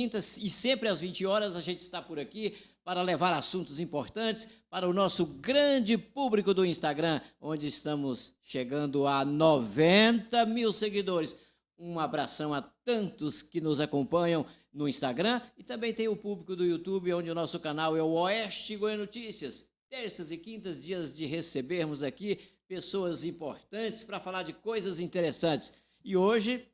quintas e sempre às 20 horas a gente está por aqui para levar assuntos importantes para o nosso grande público do Instagram, onde estamos chegando a 90 mil seguidores. Um abração a tantos que nos acompanham no Instagram e também tem o público do YouTube, onde o nosso canal é o Oeste Goiânia Notícias. Terças e quintas, dias de recebermos aqui pessoas importantes para falar de coisas interessantes. E hoje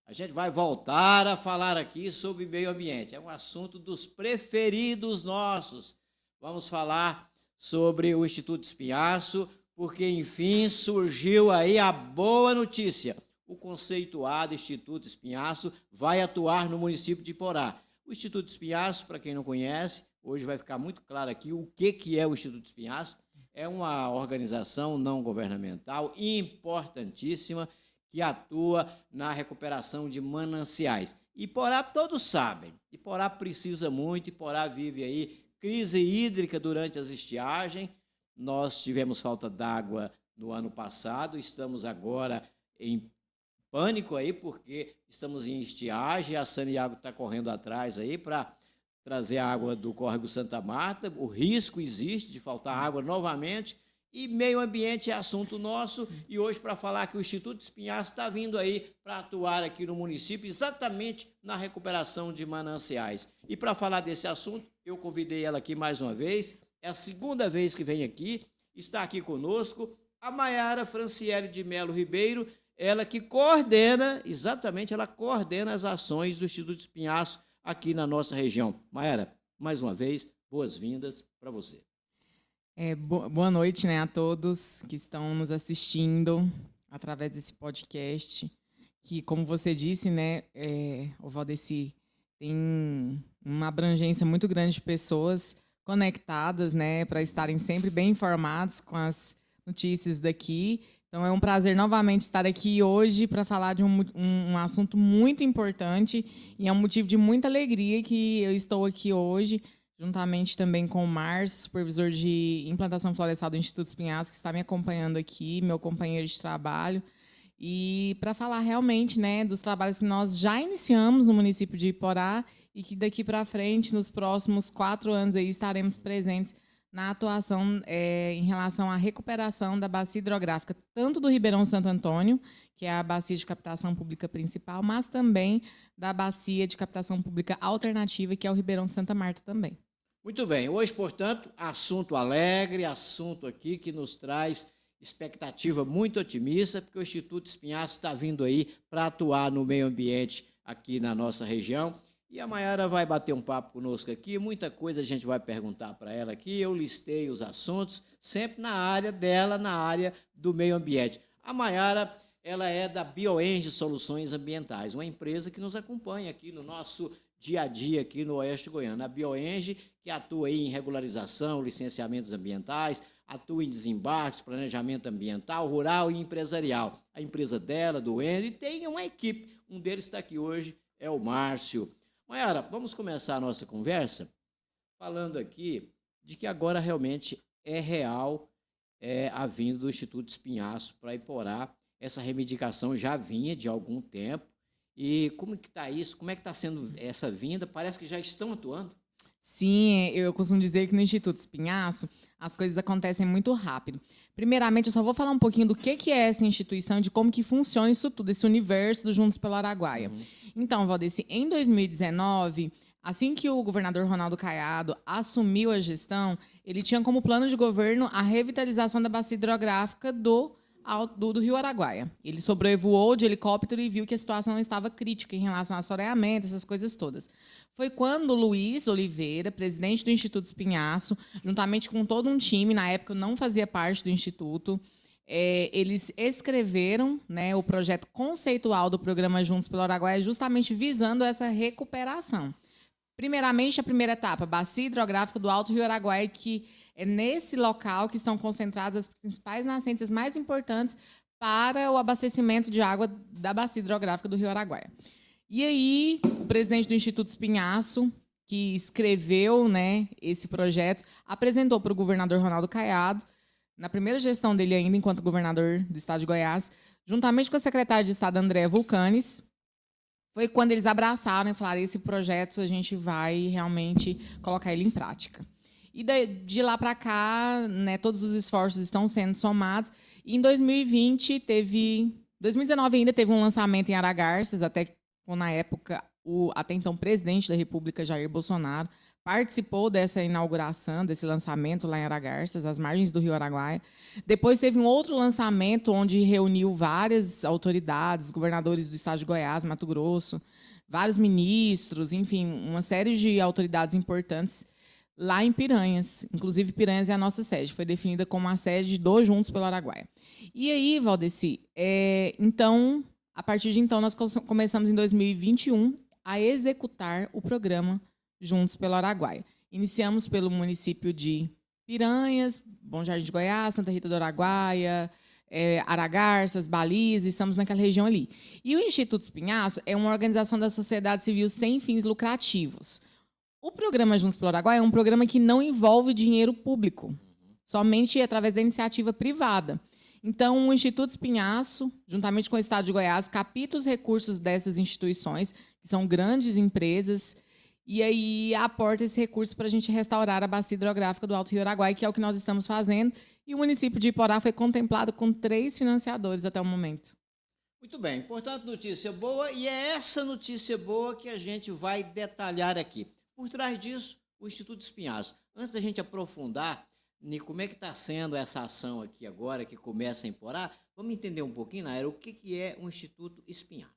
a gente vai voltar a falar aqui sobre meio ambiente. É um assunto dos preferidos nossos. Vamos falar sobre o Instituto Espinhaço, porque, enfim, surgiu aí a boa notícia. O conceituado Instituto Espinhaço vai atuar no município de Iporá. O Instituto Espinhaço, para quem não conhece, hoje vai ficar muito claro aqui o que é o Instituto Espinhaço. É uma organização não governamental importantíssima, que atua na recuperação de mananciais. Iporá, todos sabem, Iporá precisa muito, Iporá vive aí crise hídrica durante as estiagens. Nós tivemos falta d'água no ano passado, estamos agora em pânico aí, porque estamos em estiagem, a Saniago está correndo atrás aí para trazer a água do córrego Santa Marta, o risco existe de faltar água novamente. E meio ambiente é assunto nosso, e hoje para falar que o Instituto Espinhaço está vindo aí para atuar aqui no município, exatamente na recuperação de mananciais. E para falar desse assunto, eu convidei ela aqui mais uma vez, é a segunda vez que vem aqui, está aqui conosco a Maiara Franciele de Melo Ribeiro, ela que coordena, exatamente, ela coordena as ações do Instituto Espinhaço aqui na nossa região. Maiara, mais uma vez, boas-vindas para você. Boa noite, né, a todos que estão nos assistindo através desse podcast, que, como você disse, né, o Valdeci tem uma abrangência muito grande de pessoas conectadas, né, para estarem sempre bem informados com as notícias daqui. Então, é um prazer novamente estar aqui hoje para falar de um assunto muito importante e é um motivo de muita alegria que eu estou aqui hoje, juntamente também com o Márcio, supervisor de implantação florestal do Instituto Espinhaço, que está me acompanhando aqui, meu companheiro de trabalho, e para falar realmente, né, dos trabalhos que nós já iniciamos no município de Iporá e que daqui para frente, nos próximos 4 anos, aí, estaremos presentes na atuação em relação à recuperação da bacia hidrográfica, tanto do Ribeirão Santo Antônio, que é a bacia de captação pública principal, mas também da bacia de captação pública alternativa, que é o Ribeirão Santa Marta também. Muito bem, hoje, portanto, assunto alegre, assunto aqui que nos traz expectativa muito otimista, porque o Instituto Espinhaço está vindo aí para atuar no meio ambiente aqui na nossa região. E a Maiara vai bater um papo conosco aqui, muita coisa a gente vai perguntar para ela aqui, eu listei os assuntos, sempre na área dela, na área do meio ambiente. A Maiara, ela é da BioEng Soluções Ambientais, uma empresa que nos acompanha aqui no nosso dia a dia aqui no Oeste Goiano. A BioEng, que atua aí em regularização, licenciamentos ambientais, atua em desembarques, planejamento ambiental, rural e empresarial. A empresa dela, do Enzo, e tem uma equipe, um deles está aqui hoje, é o Márcio. Maiara, vamos começar a nossa conversa falando aqui de que agora realmente é real a vinda do Instituto Espinhaço para Iporá. Essa reivindicação já vinha de algum tempo. E como que está isso? Como é que está sendo essa vinda? Parece que já estão atuando. Sim, eu costumo dizer que no Instituto Espinhaço as coisas acontecem muito rápido. Primeiramente, eu só vou falar um pouquinho do que é essa instituição, de como que funciona isso tudo, esse universo do Juntos pelo Araguaia. Então, Valdeci, em 2019, assim que o governador Ronaldo Caiado assumiu a gestão, ele tinha como plano de governo a revitalização da bacia hidrográfica do Rio Araguaia. Ele sobrevoou de helicóptero e viu que a situação estava crítica em relação a assoreamento, essas coisas todas. Foi quando o Luiz Oliveira, presidente do Instituto Espinhaço, juntamente com todo um time, na época eu não fazia parte do Instituto, eles escreveram, né, o projeto conceitual do programa Juntos pelo Araguaia, justamente visando essa recuperação. Primeiramente, a primeira etapa, bacia hidrográfica do Alto Rio Araguaia, que é nesse local que estão concentradas as principais nascentes mais importantes para o abastecimento de água da bacia hidrográfica do Rio Araguaia. E aí, o presidente do Instituto Espinhaço, que escreveu, né, esse projeto, apresentou para o governador Ronaldo Caiado, na primeira gestão dele ainda, enquanto governador do estado de Goiás, juntamente com a secretária de Estado, Andréa Vulcanes, foi quando eles abraçaram e falaram: esse projeto a gente vai realmente colocar ele em prática. E de lá para cá, né, todos os esforços estão sendo somados. E em 2020 2019 ainda teve um lançamento em Aragarças, até na época o até então presidente da República, Jair Bolsonaro, participou dessa inauguração, desse lançamento lá em Aragarças, às margens do Rio Araguaia. Depois teve um outro lançamento onde reuniu várias autoridades, governadores do estado de Goiás, Mato Grosso, vários ministros, enfim, uma série de autoridades importantes lá em Piranhas. Inclusive, Piranhas é a nossa sede, foi definida como a sede do Juntos pelo Araguaia. E aí, Valdeci, então, a partir de então, nós começamos em 2021 a executar o programa Juntos pelo Araguaia. Iniciamos pelo município de Piranhas, Bom Jardim de Goiás, Santa Rita do Araguaia, Aragarças, Baliza, estamos naquela região ali. E o Instituto Espinhaço é uma organização da sociedade civil sem fins lucrativos. O programa Juntos pelo Araguaia é um programa que não envolve dinheiro público, somente através da iniciativa privada. Então, o Instituto Espinhaço, juntamente com o Estado de Goiás, capta os recursos dessas instituições, que são grandes empresas, e aí aporta esse recurso para a gente restaurar a bacia hidrográfica do Alto Rio Araguaia, que é o que nós estamos fazendo. E o município de Iporá foi contemplado com 3 financiadores até o momento. Muito bem, importante notícia boa, e é essa notícia boa que a gente vai detalhar aqui. Por trás disso, o Instituto Espinhaço. Antes da gente aprofundar como é que está sendo essa ação aqui agora, que começa em Iporá, vamos entender um pouquinho, Naira, o que é o Instituto Espinhaço.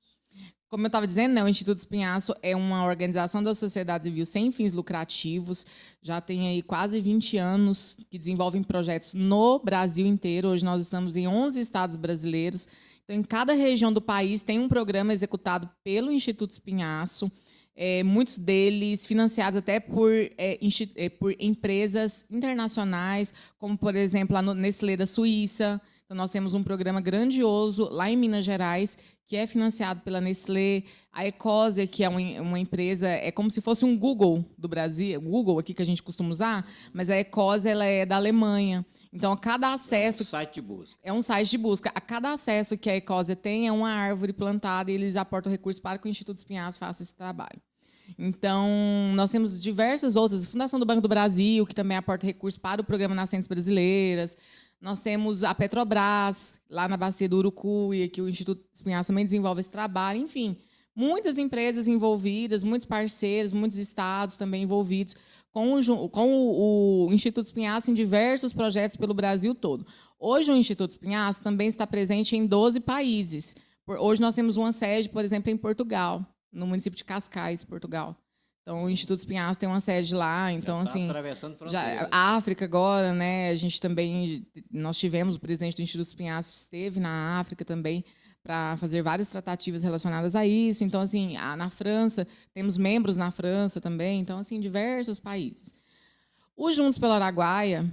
Como eu estava dizendo, né, o Instituto Espinhaço é uma organização da sociedade civil sem fins lucrativos, já tem aí quase 20 anos que desenvolvem projetos no Brasil inteiro. Hoje nós estamos em 11 estados brasileiros. Então, em cada região do país tem um programa executado pelo Instituto Espinhaço, muitos deles financiados até por empresas internacionais, como, por exemplo, a Nestlé da Suíça. Então, nós temos um programa grandioso lá em Minas Gerais, que é financiado pela Nestlé. A Ecosia, que é uma empresa, é como se fosse um Google do Brasil, Google aqui que a gente costuma usar, mas a Ecosia ela é da Alemanha. Então, a cada acesso... É um site de busca. É um site de busca. A cada acesso que a Ecosia tem é uma árvore plantada e eles aportam recursos para que o Instituto Espinhaço faça esse trabalho. Então, nós temos diversas outras. A Fundação do Banco do Brasil, que também aporta recursos para o Programa Nascentes Brasileiras. Nós temos a Petrobras, lá na Bacia do Urucuia, que o Instituto Espinhaço também desenvolve esse trabalho. Enfim, muitas empresas envolvidas, muitos parceiros, muitos estados também envolvidos com o Instituto Espinhaço em diversos projetos pelo Brasil todo. Hoje, o Instituto Espinhaço também está presente em 12 países. Hoje, nós temos uma sede, por exemplo, em Portugal, no município de Cascais, Portugal. Então, o Instituto Espinhaço tem uma sede lá. Então, já assim, atravessando fronteiras. A África agora, né? A gente também, nós tivemos o presidente do Instituto Espinhaço esteve na África também para fazer várias tratativas relacionadas a isso. Então, assim, na França temos membros na França também. Então, assim, diversos países. O Juntos pelo Araguaia,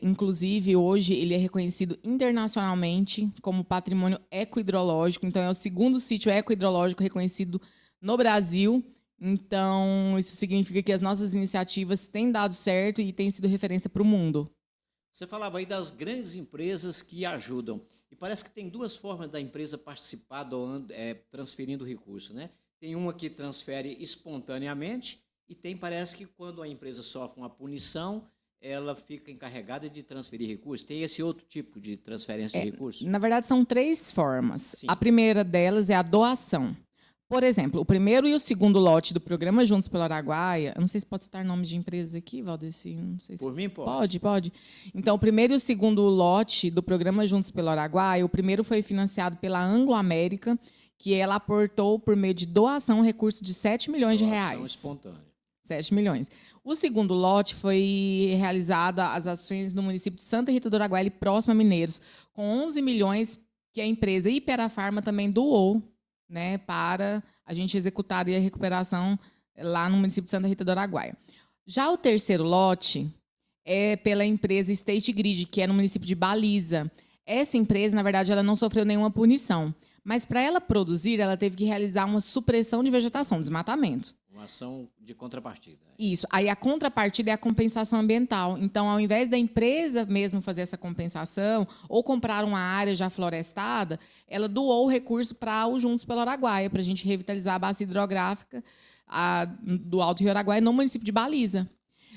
inclusive, hoje ele é reconhecido internacionalmente como patrimônio ecohidrológico. Então, é o segundo sítio ecohidrológico reconhecido no Brasil. Então, isso significa que as nossas iniciativas têm dado certo e têm sido referência para o mundo. Você falava aí das grandes empresas que ajudam. E parece que tem 2 formas da empresa participar doando, transferindo recurso, né? Tem uma que transfere espontaneamente e parece que quando a empresa sofre uma punição, ela fica encarregada de transferir recursos. Tem esse outro tipo de transferência de recursos? Na verdade, são 3 formas. Sim. A primeira delas é a doação. Por exemplo, o primeiro e o segundo lote do programa Juntos pelo Araguaia, eu não sei se pode citar nomes de empresas aqui, Valdeci, não sei se... Por mim, pode. Pode. Então, o primeiro e o segundo lote do programa Juntos pelo Araguaia, o primeiro foi financiado pela Anglo-América, que ela aportou, por meio de doação, um recurso de 7 milhões de reais. Doação espontânea. 7 milhões. O segundo lote foi realizado as ações no município de Santa Rita do Araguaia, próximo a Mineiros, com 11 milhões que a empresa Iperafarma também doou, né, para a gente executar a recuperação lá no município de Santa Rita do Araguaia. Já o terceiro lote é pela empresa State Grid, que é no município de Baliza. Essa empresa, na verdade, ela não sofreu nenhuma punição, mas para ela produzir, ela teve que realizar uma supressão de vegetação, desmatamento. Uma ação de contrapartida. Isso. Aí a contrapartida é a compensação ambiental. Então, ao invés da empresa mesmo fazer essa compensação ou comprar uma área já florestada, ela doou o recurso para o Juntos pelo Araguaia, para a gente revitalizar a bacia hidrográfica do Alto Rio Araguaia no município de Baliza.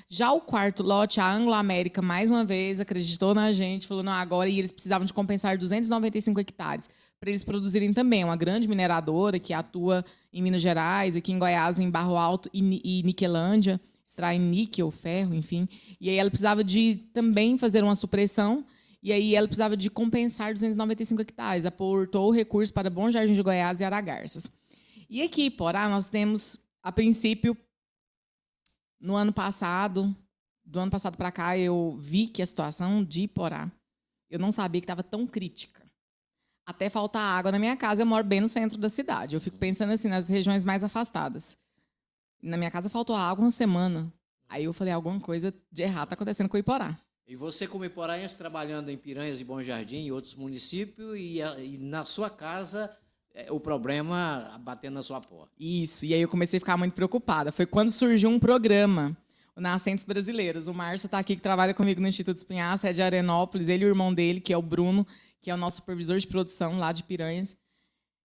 Já o quarto lote, a Anglo América, mais uma vez, acreditou na gente, falou, não, agora, e eles precisavam de compensar 295 hectares para eles produzirem também. Uma grande mineradora que atua em Minas Gerais, aqui em Goiás, em Barro Alto e Niquelândia, extrai níquel, ferro, enfim. E aí ela precisava de também fazer uma supressão, e aí ela precisava de compensar 295 hectares. Aportou o recurso para Bom Jardim de Goiás e Aragarças. E aqui, em Porá, nós temos, a princípio, do ano passado para cá, eu vi que a situação de Iporá, eu não sabia que estava tão crítica. Até faltar água na minha casa, eu moro bem no centro da cidade. Eu fico pensando assim, nas regiões mais afastadas. Na minha casa faltou água uma semana. Aí eu falei, alguma coisa de errado está acontecendo com o Iporá. E você, como iporaense, trabalhando em Piranhas e Bom Jardim e outros municípios, e na sua casa, o problema batendo na sua porta. Isso, e aí eu comecei a ficar muito preocupada. Foi quando surgiu um programa, o Nascentes Brasileiras. O Márcio está aqui, que trabalha comigo no Instituto Espinhaço, é de Arenópolis, ele e o irmão dele, que é o Bruno, que é o nosso supervisor de produção lá de Piranhas.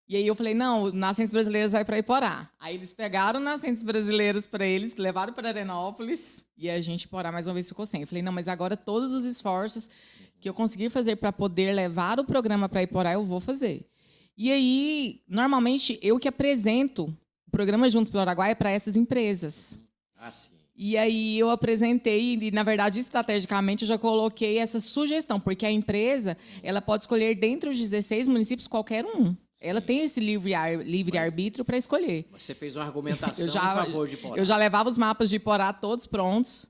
E aí eu falei, não, o Nascentes Brasileiras vai para Iporá. Aí eles pegaram o Nascentes Brasileiros para eles, levaram para Arenópolis, e a gente, Iporá, mais uma vez ficou sem. Eu falei, não, mas agora todos os esforços que eu conseguir fazer para poder levar o programa para Iporá, eu vou fazer. E aí, normalmente, eu que apresento o programa Juntos pelo Araguaia para essas empresas. Ah, sim. E aí eu apresentei, e, na verdade, estrategicamente, eu já coloquei essa sugestão, porque a empresa ela pode escolher, dentre os 16 municípios, qualquer um. Sim. Ela tem esse livre-arbítrio para escolher. Você fez uma argumentação a favor de Iporá. Eu já levava os mapas de Iporá todos prontos.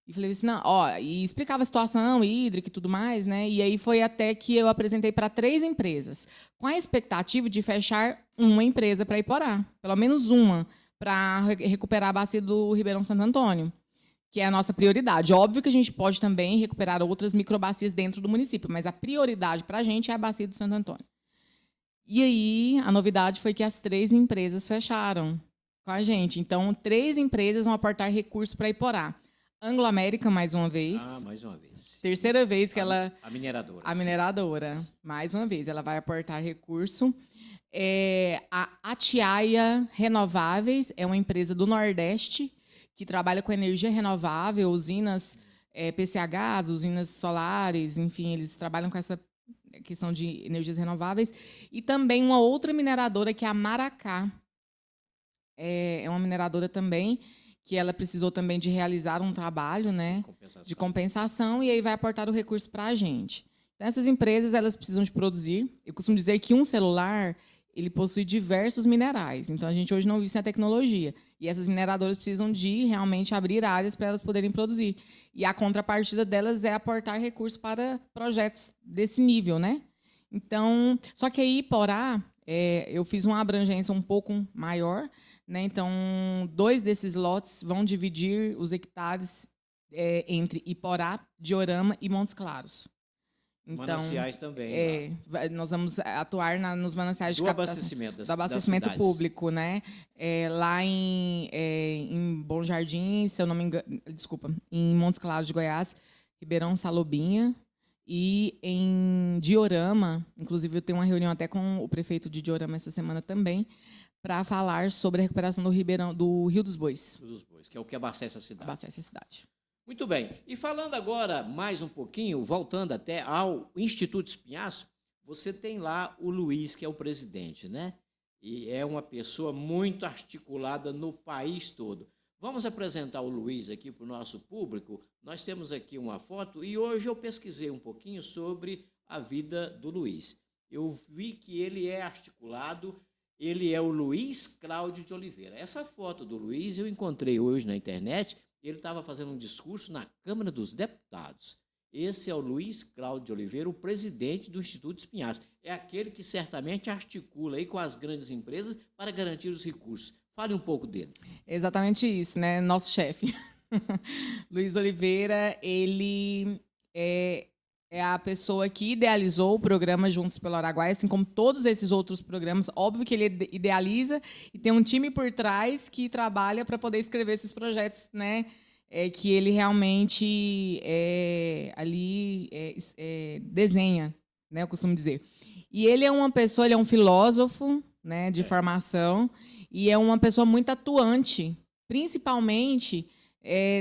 E falei assim, não, ó, e explicava a situação hídrica e tudo mais, né? E aí foi até que eu apresentei para 3 empresas, com a expectativa de fechar uma empresa para Iporá, pelo menos uma, para recuperar a bacia do Ribeirão Santo Antônio, que é a nossa prioridade. Óbvio que a gente pode também recuperar outras microbacias dentro do município, mas a prioridade para a gente é a bacia do Santo Antônio. E aí, a novidade foi que as 3 empresas fecharam com a gente. Então, 3 empresas vão aportar recursos para Iporá. Anglo América, mais uma vez. Ah, mais uma vez. Terceira vez que ela... A mineradora. A mineradora. Sim. Mais uma vez, ela vai aportar recurso. A Atiaia Renováveis é uma empresa do Nordeste que trabalha com energia renovável, usinas PCHs, usinas solares, enfim, eles trabalham com essa questão de energias renováveis. E também uma outra mineradora, que é a Maracá. É uma mineradora também, que ela precisou também de realizar um trabalho, né, de compensação, e aí vai aportar o recurso para a gente. Então, essas empresas elas precisam de produzir. Eu costumo dizer que um celular ele possui diversos minerais. Então, a gente hoje não vive sem a tecnologia. E essas mineradoras precisam de realmente abrir áreas para elas poderem produzir. E a contrapartida delas é aportar recursos para projetos desse nível, né? Então, só que aí, Iporá, eu fiz uma abrangência um pouco maior, né? Então, 2 desses lotes vão dividir os hectares entre Iporá, Diorama e Montes Claros. Então, mananciais também. Nós vamos atuar nos mananciais de captação do abastecimento público, né? Lá em Bom Jardim, se eu não me engano, desculpa, em Montes Claros de Goiás, Ribeirão Salobinha, e em Diorama, inclusive eu tenho uma reunião até com o prefeito de Diorama essa semana também, para falar sobre a recuperação do Rio dos Bois. Rio dos Bois, que é o que abastece a cidade. Abastece a cidade. Muito bem. E falando agora mais um pouquinho, voltando até ao Instituto Espinhaço, você tem lá o Luiz, que é o presidente, né? E é uma pessoa muito articulada no país todo. Vamos apresentar o Luiz aqui para o nosso público. Nós temos aqui uma foto e hoje eu pesquisei um pouquinho sobre a vida do Luiz. Eu vi que ele é articulado, ele é o Luiz Cláudio de Oliveira. Essa foto do Luiz eu encontrei hoje na internet. Ele estava fazendo um discurso na Câmara dos Deputados. Esse é o Luiz Cláudio de Oliveira, o presidente do Instituto Espinhaço. É aquele que certamente articula aí com as grandes empresas para garantir os recursos. Fale um pouco dele. Exatamente isso, né? Nosso chefe. Luiz Oliveira, ele É a pessoa que idealizou o programa Juntos pelo Araguaia, assim como todos esses outros programas. Óbvio que ele idealiza e tem um time por trás que trabalha para poder escrever esses projetos, né? Que ele realmente desenha, né? Eu costumo dizer. E ele é uma pessoa, ele é um filósofo, né, de formação, e é uma pessoa muito atuante, principalmente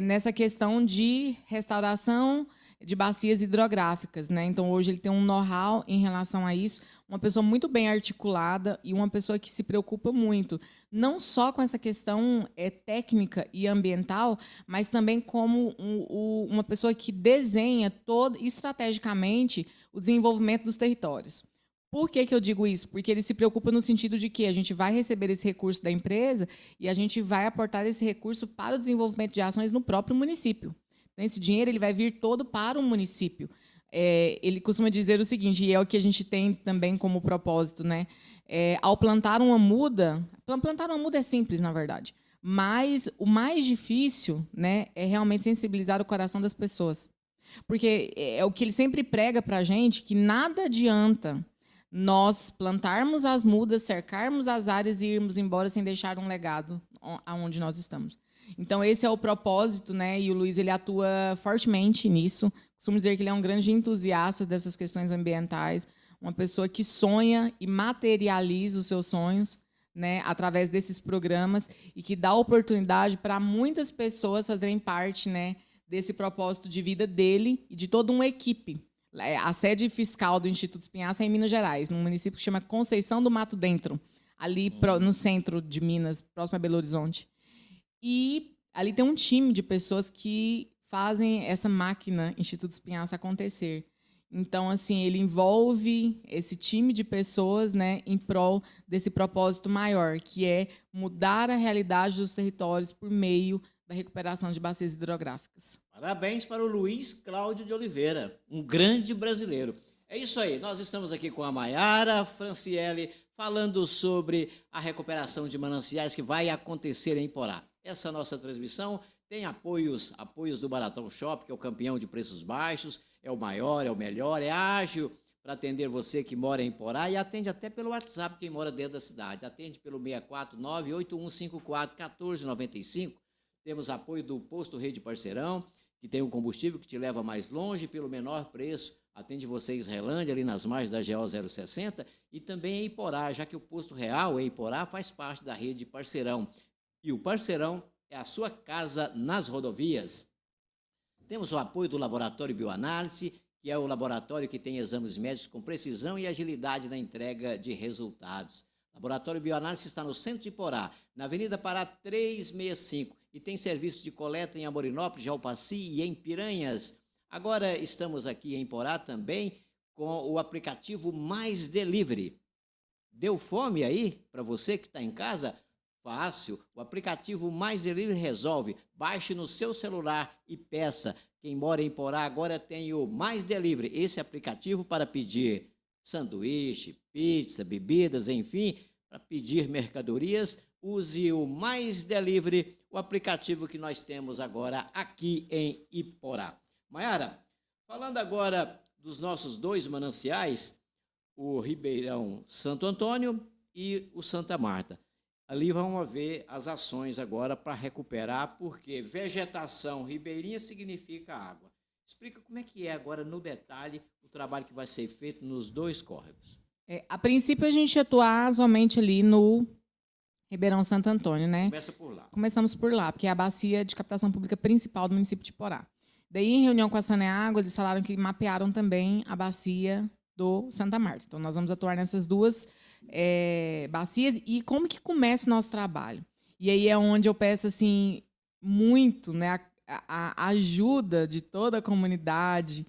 nessa questão de restauração de bacias hidrográficas, né? Então, hoje ele tem um know-how em relação a isso, uma pessoa muito bem articulada e uma pessoa que se preocupa muito, não só com essa questão técnica e ambiental, mas também como uma pessoa que desenha estrategicamente o desenvolvimento dos territórios. Por que eu digo isso? Porque ele se preocupa no sentido de que a gente vai receber esse recurso da empresa e a gente vai aportar esse recurso para o desenvolvimento de ações no próprio município. Então, esse dinheiro ele vai vir todo para o município. Ele costuma dizer o seguinte, e é o que a gente tem também como propósito, né? Ao plantar uma muda é simples, na verdade, mas o mais difícil, né, é realmente sensibilizar o coração das pessoas. Porque é o que ele sempre prega para a gente, que nada adianta nós plantarmos as mudas, cercarmos as áreas e irmos embora sem deixar um legado aonde nós estamos. Então, esse é o propósito, né? E o Luiz ele atua fortemente nisso. Costumo dizer que ele é um grande entusiasta dessas questões ambientais, uma pessoa que sonha e materializa os seus sonhos, né, através desses programas e que dá oportunidade para muitas pessoas fazerem parte, né, desse propósito de vida dele e de toda uma equipe. A sede fiscal do Instituto Espinhaço é em Minas Gerais, num município que chama Conceição do Mato Dentro, ali no centro de Minas, próximo a Belo Horizonte. E ali tem um time de pessoas que fazem essa máquina Instituto Espinhaço acontecer. Então, assim, ele envolve esse time de pessoas, né, em prol desse propósito maior, que é mudar a realidade dos territórios por meio da recuperação de bacias hidrográficas. Parabéns para o Luiz Cláudio de Oliveira, um grande brasileiro. É isso aí, nós estamos aqui com a Maiara Franciele, falando sobre a recuperação de mananciais que vai acontecer em Iporá. Essa nossa transmissão tem apoios do Baratão Shop, que é o campeão de preços baixos, é o maior, é o melhor, é ágil para atender você que mora em Iporá e atende até pelo WhatsApp quem mora dentro da cidade. Atende pelo 649-8154-1495. Temos apoio do Posto Rede Parceirão, que tem um combustível que te leva mais longe pelo menor preço. Atende você em Israelândia, ali nas margens da GO 060, e também em Iporá, já que o Posto Real em Iporá faz parte da Rede Parceirão. E o Parceirão é a sua casa nas rodovias. Temos o apoio do Laboratório Bioanálise, que é o laboratório que tem exames médicos com precisão e agilidade na entrega de resultados. O Laboratório Bioanálise está no centro de Iporá, na Avenida Pará 365, e tem serviço de coleta em Amorinópolis, Jalpaci e em Piranhas. Agora estamos aqui em Iporá também com o aplicativo Mais Delivery. Deu fome aí para você que está em casa? Fácil, o aplicativo Mais Delivery resolve. Baixe no seu celular e peça. Quem mora em Iporá agora tem o Mais Delivery, esse aplicativo para pedir sanduíche, pizza, bebidas, enfim, para pedir mercadorias. Use o Mais Delivery, o aplicativo que nós temos agora aqui em Iporá. Maiara, falando agora dos nossos dois mananciais, o Ribeirão Santo Antônio e o Santa Marta. Ali vão haver as ações agora para recuperar, porque vegetação ribeirinha significa água. Explica como é que é agora, no detalhe, o trabalho que vai ser feito nos dois córregos. A princípio, a gente atua somente ali no Ribeirão Santo Antônio, né? Começa por lá. Começamos por lá, porque é a bacia de captação pública principal do município de Iporá. Daí, em reunião com a Saneágua, eles falaram que mapearam também a bacia do Santa Marta. Então, nós vamos atuar nessas duas bacias. E como que começa o nosso trabalho? E aí é onde eu peço assim muito, né, a ajuda de toda a comunidade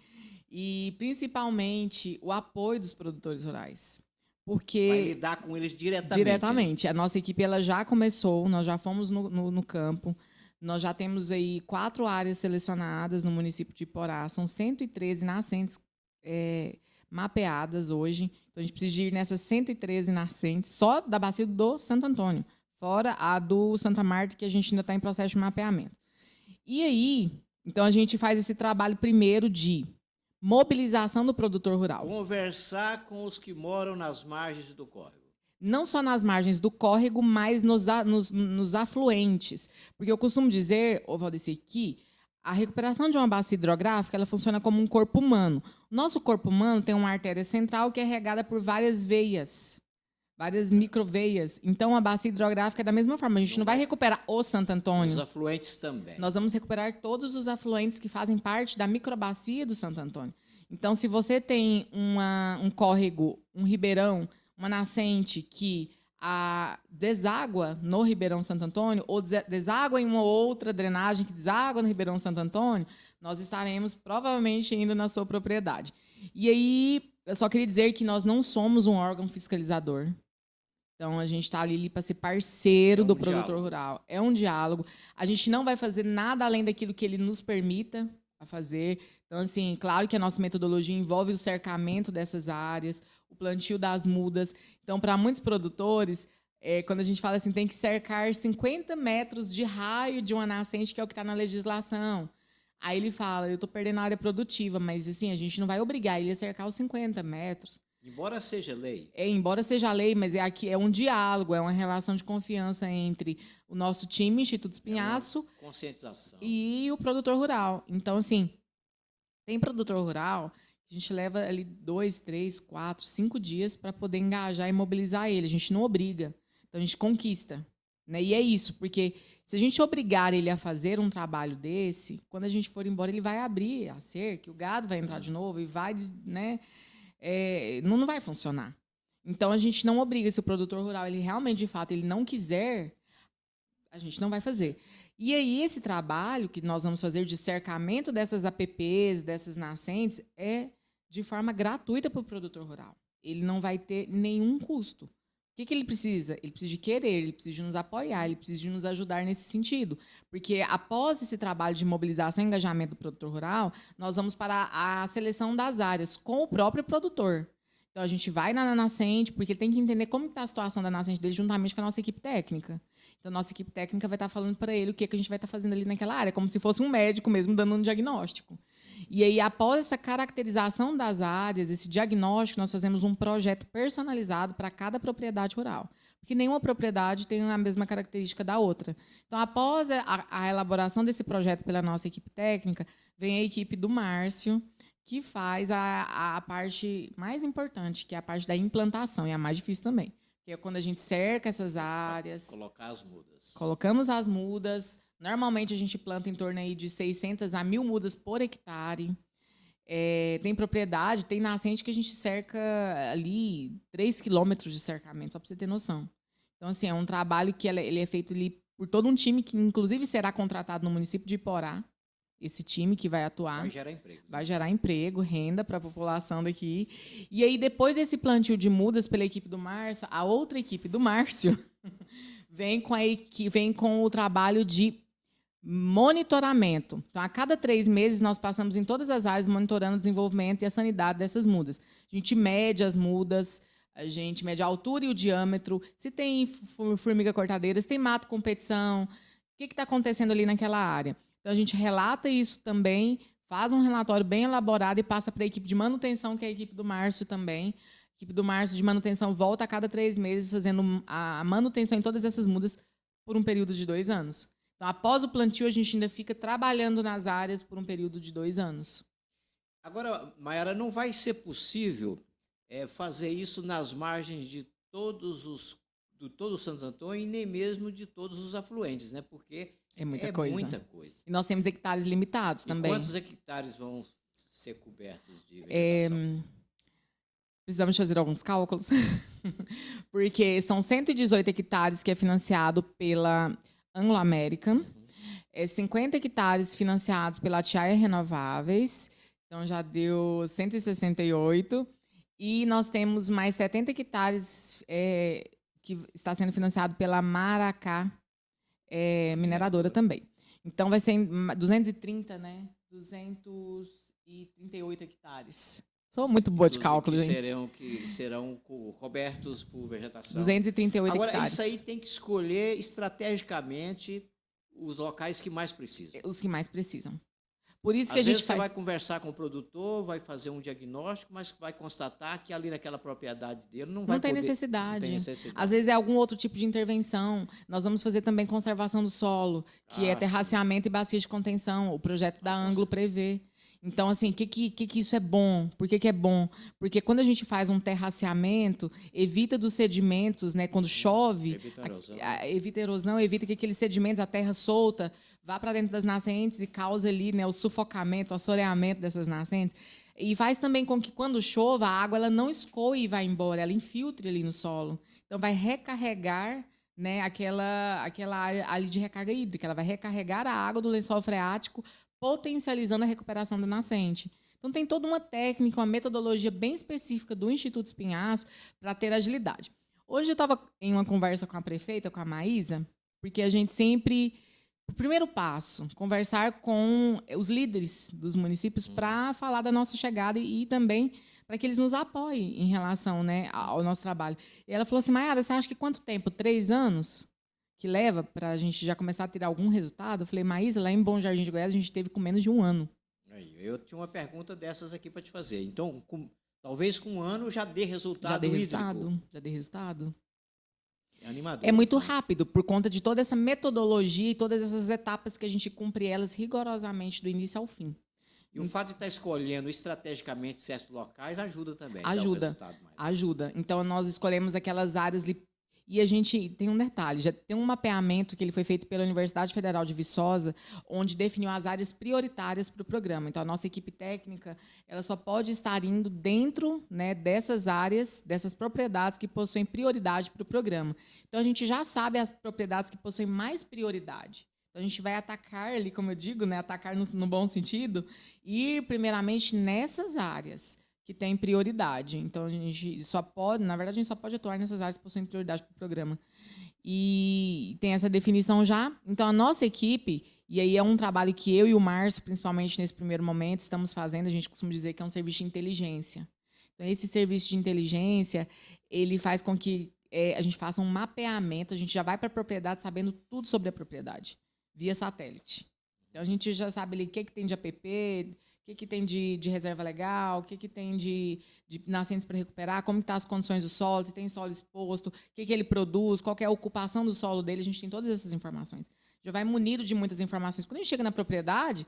e, principalmente, o apoio dos produtores rurais. Porque vai lidar com eles diretamente. Diretamente. Né? A nossa equipe ela já começou, nós já fomos no campo, nós já temos aí 4 áreas selecionadas no município de Iporá, são 113 nascentes mapeadas hoje. Então, a gente precisa ir nessas 113 nascentes, só da bacia do Santo Antônio, fora a do Santa Marta, que a gente ainda está em processo de mapeamento. E aí, então, a gente faz esse trabalho primeiro de mobilização do produtor rural. Conversar com os que moram nas margens do córrego. Não só nas margens do córrego, mas nos afluentes. Porque eu costumo dizer, Valdeci, que a recuperação de uma bacia hidrográfica ela funciona como um corpo humano. O nosso corpo humano tem uma artéria central que é regada por várias veias, várias microveias. Então, a bacia hidrográfica é da mesma forma. A gente não vai recuperar o Santo Antônio. Os afluentes também. Nós vamos recuperar todos os afluentes que fazem parte da microbacia do Santo Antônio. Então, se você tem um córrego, um ribeirão, uma nascente que deságua no Ribeirão Santo Antônio, ou deságua em uma outra drenagem que deságua no Ribeirão Santo Antônio, nós estaremos provavelmente indo na sua propriedade. E aí, eu só queria dizer que nós não somos um órgão fiscalizador. Então, a gente está ali para ser parceiro do produtor rural. É um diálogo. A gente não vai fazer nada além daquilo que ele nos permita a fazer. Então, assim, claro que a nossa metodologia envolve o cercamento dessas áreas, o plantio das mudas. Então, para muitos produtores, quando a gente fala assim, tem que cercar 50 metros de raio de uma nascente, que é o que está na legislação. Aí ele fala, eu estou perdendo a área produtiva, mas assim, a gente não vai obrigar ele a cercar os 50 metros. Embora seja lei. Embora seja lei, mas aqui é um diálogo, é uma relação de confiança entre o nosso time, Instituto Espinhaço, conscientização, e o produtor rural. Então, assim, tem produtor rural, a gente leva ali 2, 3, 4, 5 dias para poder engajar e mobilizar ele. A gente não obriga, então a gente conquista. Né? E é isso, porque se a gente obrigar ele a fazer um trabalho desse, quando a gente for embora, ele vai abrir a cerca, o gado vai entrar de novo e vai, né? Não vai funcionar. Então, a gente não obriga. Se o produtor rural, ele realmente, de fato, ele não quiser, a gente não vai fazer. E aí, esse trabalho que nós vamos fazer de cercamento dessas APPs, dessas nascentes, é de forma gratuita para o produtor rural. Ele não vai ter nenhum custo. O que ele precisa? Ele precisa de querer, ele precisa de nos apoiar, ele precisa de nos ajudar nesse sentido. Porque, após esse trabalho de mobilização e engajamento do produtor rural, nós vamos para a seleção das áreas com o próprio produtor. Então, a gente vai na nascente, porque ele tem que entender como está a situação da nascente dele juntamente com a nossa equipe técnica. Então, a nossa equipe técnica vai estar falando para ele o que a gente vai estar fazendo ali naquela área, como se fosse um médico mesmo dando um diagnóstico. E aí, após essa caracterização das áreas, esse diagnóstico, nós fazemos um projeto personalizado para cada propriedade rural. Porque nenhuma propriedade tem a mesma característica da outra. Então, após a elaboração desse projeto pela nossa equipe técnica, vem a equipe do Márcio, que faz a parte mais importante, que é a parte da implantação, e a mais difícil também. Que é quando a gente cerca essas áreas. Colocar as mudas. Colocamos as mudas. Normalmente, a gente planta em torno aí de 600 a 1.000 mudas por hectare. Tem propriedade, tem nascente que a gente cerca ali 3 quilômetros de cercamento, só para você ter noção. Então, assim, é um trabalho que ele é feito ali por todo um time, que inclusive será contratado no município de Iporá. Esse time que vai atuar. Vai gerar emprego. Vai gerar emprego, renda para a população daqui. E aí, depois desse plantio de mudas pela equipe do Márcio, a outra equipe do Márcio vem com o trabalho de monitoramento. Então, a cada 3 meses, nós passamos em todas as áreas monitorando o desenvolvimento e a sanidade dessas mudas. A gente mede as mudas, a gente mede a altura e o diâmetro, se tem formiga cortadeira, se tem mato competição, o que está acontecendo ali naquela área. Então, a gente relata isso também, faz um relatório bem elaborado e passa para a equipe de manutenção, que é a equipe do Márcio também. A equipe do Márcio de manutenção volta a cada 3 meses fazendo a manutenção em todas essas mudas por um período de 2 anos. Então, após o plantio, a gente ainda fica trabalhando nas áreas por um período de 2 anos. Agora, Maiara, não vai ser possível fazer isso nas margens de todo o Santo Antônio e nem mesmo de todos os afluentes, né? Porque é muita coisa. E nós temos hectares limitados também. Quantos hectares vão ser cobertos de vegetação? Precisamos fazer alguns cálculos, porque são 118 hectares que é financiado pela Anglo American, 50 hectares financiados pela Atiaia Renováveis, então já deu 168, e nós temos mais 70 hectares que está sendo financiado pela Maracá Mineradora também. Então, vai ser 230, né? 238 hectares. Sou muito boa de cálculo, gente. Que serão cobertos por vegetação. 238 hectares. Agora, isso aí tem que escolher estrategicamente os locais que mais precisam. Os que mais precisam. Por isso que Às a gente vezes você faz... vai conversar com o produtor, vai fazer um diagnóstico, mas vai constatar que ali naquela propriedade dele não vai Não tem poder... necessidade. Não tem necessidade. Às vezes é algum outro tipo de intervenção. Nós vamos fazer também conservação do solo, que é terraceamento e bacias de contenção. O projeto da Ângulo prevê. Então, assim, o que isso é bom? Por que é bom? Porque quando a gente faz um terraceamento, evita dos sedimentos, né? Quando chove, evita erosão, evita que aqueles sedimentos, a terra solta, vá para dentro das nascentes e cause ali, né, o sufocamento, o assoreamento dessas nascentes. E faz também com que, quando chova, a água ela não escoe e vá embora, ela infiltre ali no solo. Então, vai recarregar, né, aquela área ali de recarga hídrica. Ela vai recarregar a água do lençol freático, potencializando a recuperação da nascente. Então, tem toda uma técnica, uma metodologia bem específica do Instituto Espinhaço para ter agilidade. Hoje eu estava em uma conversa com a prefeita, com a Maísa, porque a gente sempre... O primeiro passo, conversar com os líderes dos municípios para falar da nossa chegada e também para que eles nos apoiem em relação, né, ao nosso trabalho. E ela falou assim, Maiara, você acha que quanto tempo? 3 anos? Que leva para a gente já começar a ter algum resultado? Eu falei, Maísa, lá em Bom Jardim de Goiás, a gente teve com menos de 1 ano. Eu tinha uma pergunta dessas aqui para te fazer. Então, talvez com 1 ano já dê resultado. Já dê resultado, já dê resultado. É animador. É muito rápido, por conta de toda essa metodologia e todas essas etapas que a gente cumpre elas rigorosamente do início ao fim. E o fato de estar escolhendo estrategicamente certos locais ajuda também. Ajuda, ajuda. Então, nós escolhemos aquelas áreas... E a gente tem um detalhe, já tem um mapeamento que ele foi feito pela Universidade Federal de Viçosa, onde definiu as áreas prioritárias para o programa. Então, a nossa equipe técnica ela só pode estar indo dentro, né, dessas áreas, dessas propriedades que possuem prioridade para o programa. Então, a gente já sabe as propriedades que possuem mais prioridade. Então, a gente vai atacar ali, como eu digo, né, atacar no bom sentido, e primeiramente nessas áreas que tem prioridade. Então, a gente só pode, na verdade, a gente só pode atuar nessas áreas que possuem prioridade para o programa. E tem essa definição já. Então, a nossa equipe, e aí é um trabalho que eu e o Márcio, principalmente nesse primeiro momento, estamos fazendo, a gente costuma dizer que é um serviço de inteligência. Então, esse serviço de inteligência, ele faz com que a gente faça um mapeamento, a gente já vai para a propriedade sabendo tudo sobre a propriedade, via satélite. Então, a gente já sabe ali o que tem de APP, o que tem de reserva legal, o que tem de nascentes para recuperar, como estão as condições do solo, se tem solo exposto, o que ele produz, qual que é a ocupação do solo dele, a gente tem todas essas informações. Já vai munido de muitas informações. Quando a gente chega na propriedade,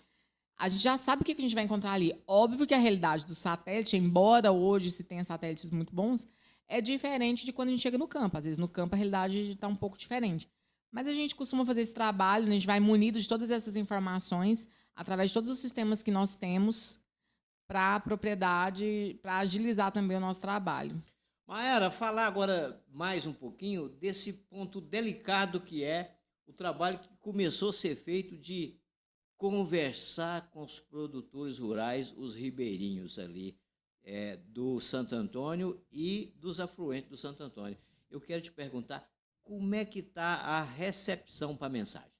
a gente já sabe o que a gente vai encontrar ali. Óbvio que a realidade do satélite, embora hoje se tenha satélites muito bons, é diferente de quando a gente chega no campo. Às vezes, no campo, a realidade está um pouco diferente. Mas a gente costuma fazer esse trabalho, a gente vai munido de todas essas informações, através de todos os sistemas que nós temos para a propriedade, para agilizar também o nosso trabalho. Maiara, falar agora mais um pouquinho desse ponto delicado que é o trabalho que começou a ser feito de conversar com os produtores rurais, os ribeirinhos ali do Santo Antônio e dos afluentes do Santo Antônio. Eu quero te perguntar, como é que está a recepção para a mensagem?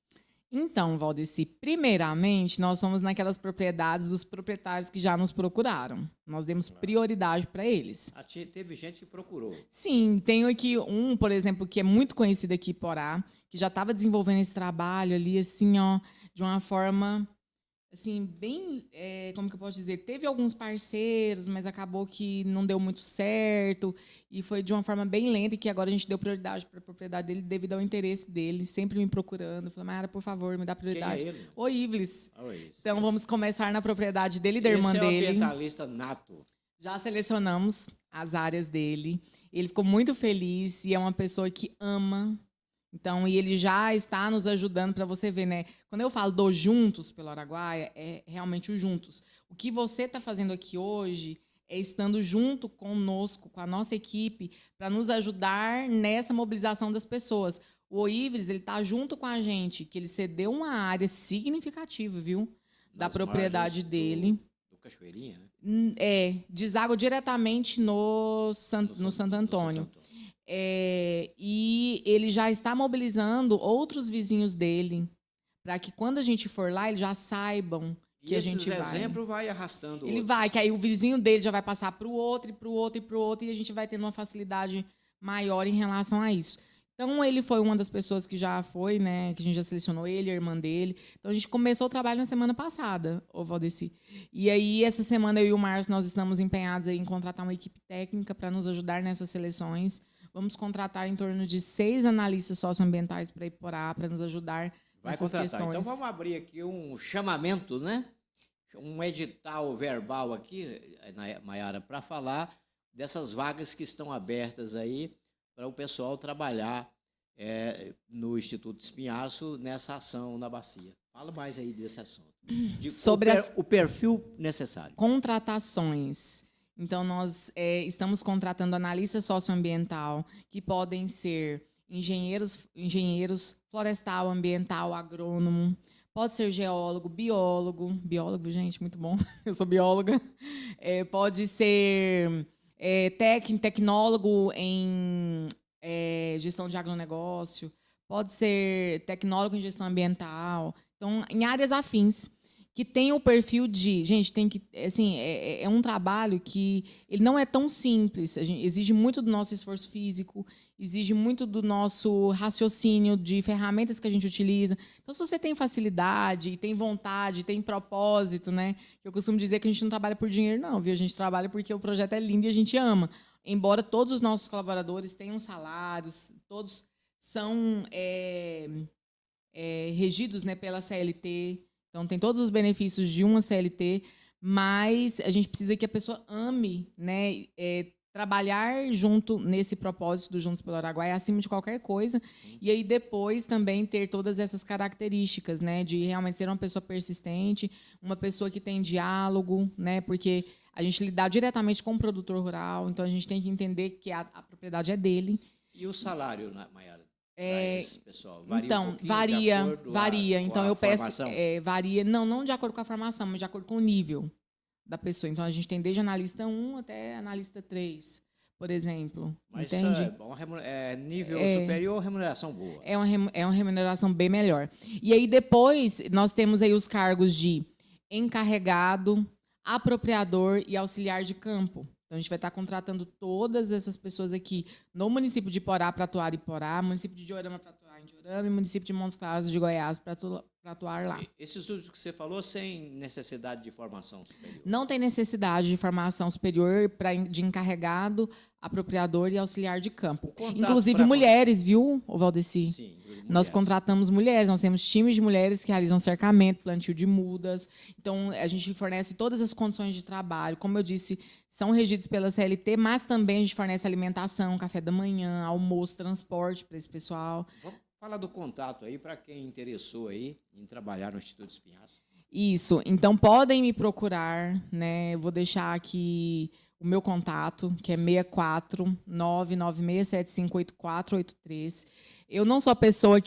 Então, Valdeci, primeiramente, nós somos naquelas propriedades dos proprietários que já nos procuraram. Nós demos prioridade para eles. Teve gente que procurou. Sim, tenho aqui um, por exemplo, que é muito conhecido aqui em Porá, que já estava desenvolvendo esse trabalho ali, assim, ó, de uma forma, assim, bem, como que eu posso dizer? Teve alguns parceiros, mas acabou que não deu muito certo, e foi de uma forma bem lenta, e que agora a gente deu prioridade para a propriedade dele devido ao interesse dele, sempre me procurando. Falei, Mara, por favor, me dá prioridade. Quem é ele? O Ivlis. Isso. Então, vamos começar na propriedade dele e da irmã dele. Esse é um ambientalista nato. Já selecionamos as áreas dele. Ele ficou muito feliz e é uma pessoa que ama. Então, e ele já está nos ajudando para você ver, né? Quando eu falo do Juntos pelo Araguaia, é realmente o Juntos. O que você está fazendo aqui hoje é estando junto conosco, com a nossa equipe, para nos ajudar nessa mobilização das pessoas. O Oivres, ele está junto com a gente, que ele cedeu uma área significativa, viu? Da propriedade dele. Do Cachoeirinha, né? Deságua diretamente no Santo Antônio. E ele já está mobilizando outros vizinhos dele, para que quando a gente for lá, eles já saibam que a gente vai. Esse exemplo vai arrastando Ele vai, que aí o vizinho dele já vai passar para o outro, e para o outro, e para o outro, e a gente vai tendo uma facilidade maior em relação a isso. Então, ele foi uma das pessoas que já foi, né? Que a gente já selecionou ele, a irmã dele. Então, a gente começou o trabalho na semana passada, ô Valdeci. E aí, essa semana, eu e o Márcio, nós estamos empenhados aí em contratar uma equipe técnica para nos ajudar nessas seleções. Vamos contratar em torno de 6 analistas socioambientais para Iporá, para nos ajudar nessas questões. Então, vamos abrir aqui um chamamento, né? Um edital verbal aqui, Maiara, para falar dessas vagas que estão abertas aí para o pessoal trabalhar no Instituto Espinhaço nessa ação na bacia. Fala mais aí desse assunto. Sobre o perfil necessário. Contratações. Então, nós estamos contratando analistas socioambiental, que podem ser engenheiros florestal, ambiental, agrônomo, pode ser geólogo, biólogo, gente, muito bom, eu sou bióloga, pode ser tecnólogo em gestão de agronegócio, pode ser tecnólogo em gestão ambiental, então, em áreas afins, que tem o perfil de... Gente, tem que... Assim, é um trabalho que ele não é tão simples. Exige muito do nosso esforço físico, exige muito do nosso raciocínio, de ferramentas que a gente utiliza. Então, se você tem facilidade, tem vontade, tem propósito, né? Eu costumo dizer que a gente não trabalha por dinheiro, não, viu? A gente trabalha porque o projeto é lindo e a gente ama. Embora todos os nossos colaboradores tenham salários, todos são regidos, né, pela CLT. Então, tem todos os benefícios de uma CLT, mas a gente precisa que a pessoa ame, né, trabalhar junto nesse propósito do Juntos pelo Araguaia, acima de qualquer coisa, e aí depois também ter todas essas características, né, de realmente ser uma pessoa persistente, uma pessoa que tem diálogo, né, porque a gente lidar diretamente com o produtor rural, então a gente tem que entender que a propriedade é dele. E o salário, Maiara? Esse pessoal varia então, varia. Então, eu peço... varia, não de acordo com a formação, mas de acordo com o nível da pessoa. Então, a gente tem desde analista 1 até analista 3, por exemplo. Mas entende? Nível superior, remuneração boa. É uma remuneração bem melhor. E aí, depois, nós temos aí os cargos de encarregado, apropriador e auxiliar de campo. Então, a gente vai estar contratando todas essas pessoas aqui no município de Iporá para atuar em Iporá, município de Diorama para atuar em Diorama e município de Montes Claros de Goiás para atuar lá. Esses estudos que você falou sem necessidade de formação superior? Não tem necessidade de formação superior de encarregado, apropriador e auxiliar de campo. Inclusive mulheres, viu, Valdeci? Sim. Nós contratamos mulheres, nós temos times de mulheres que realizam cercamento, plantio de mudas. Então, a gente fornece todas as condições de trabalho. Como eu disse, são regidos pela CLT, mas também a gente fornece alimentação, café da manhã, almoço, transporte para esse pessoal. Vamos falar do contato aí para quem interessou aí em trabalhar no Instituto Espinhaço. Isso. Então, podem me procurar, né? Eu vou deixar aqui o meu contato, que é 64996758483. Eu não sou a pessoa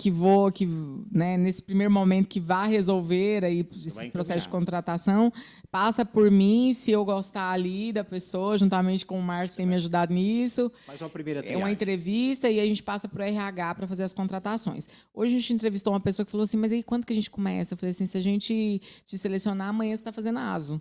né, nesse primeiro momento, que vá resolver aí esse processo de contratação. Passa por mim, se eu gostar ali da pessoa, juntamente com o Márcio, que tem me ajudado nisso. Faz uma primeira triagem. É uma entrevista e a gente passa para o RH para fazer as contratações. Hoje a gente entrevistou uma pessoa que falou assim, mas aí quando que a gente começa? Eu falei assim, se a gente te selecionar, amanhã você está fazendo ASO.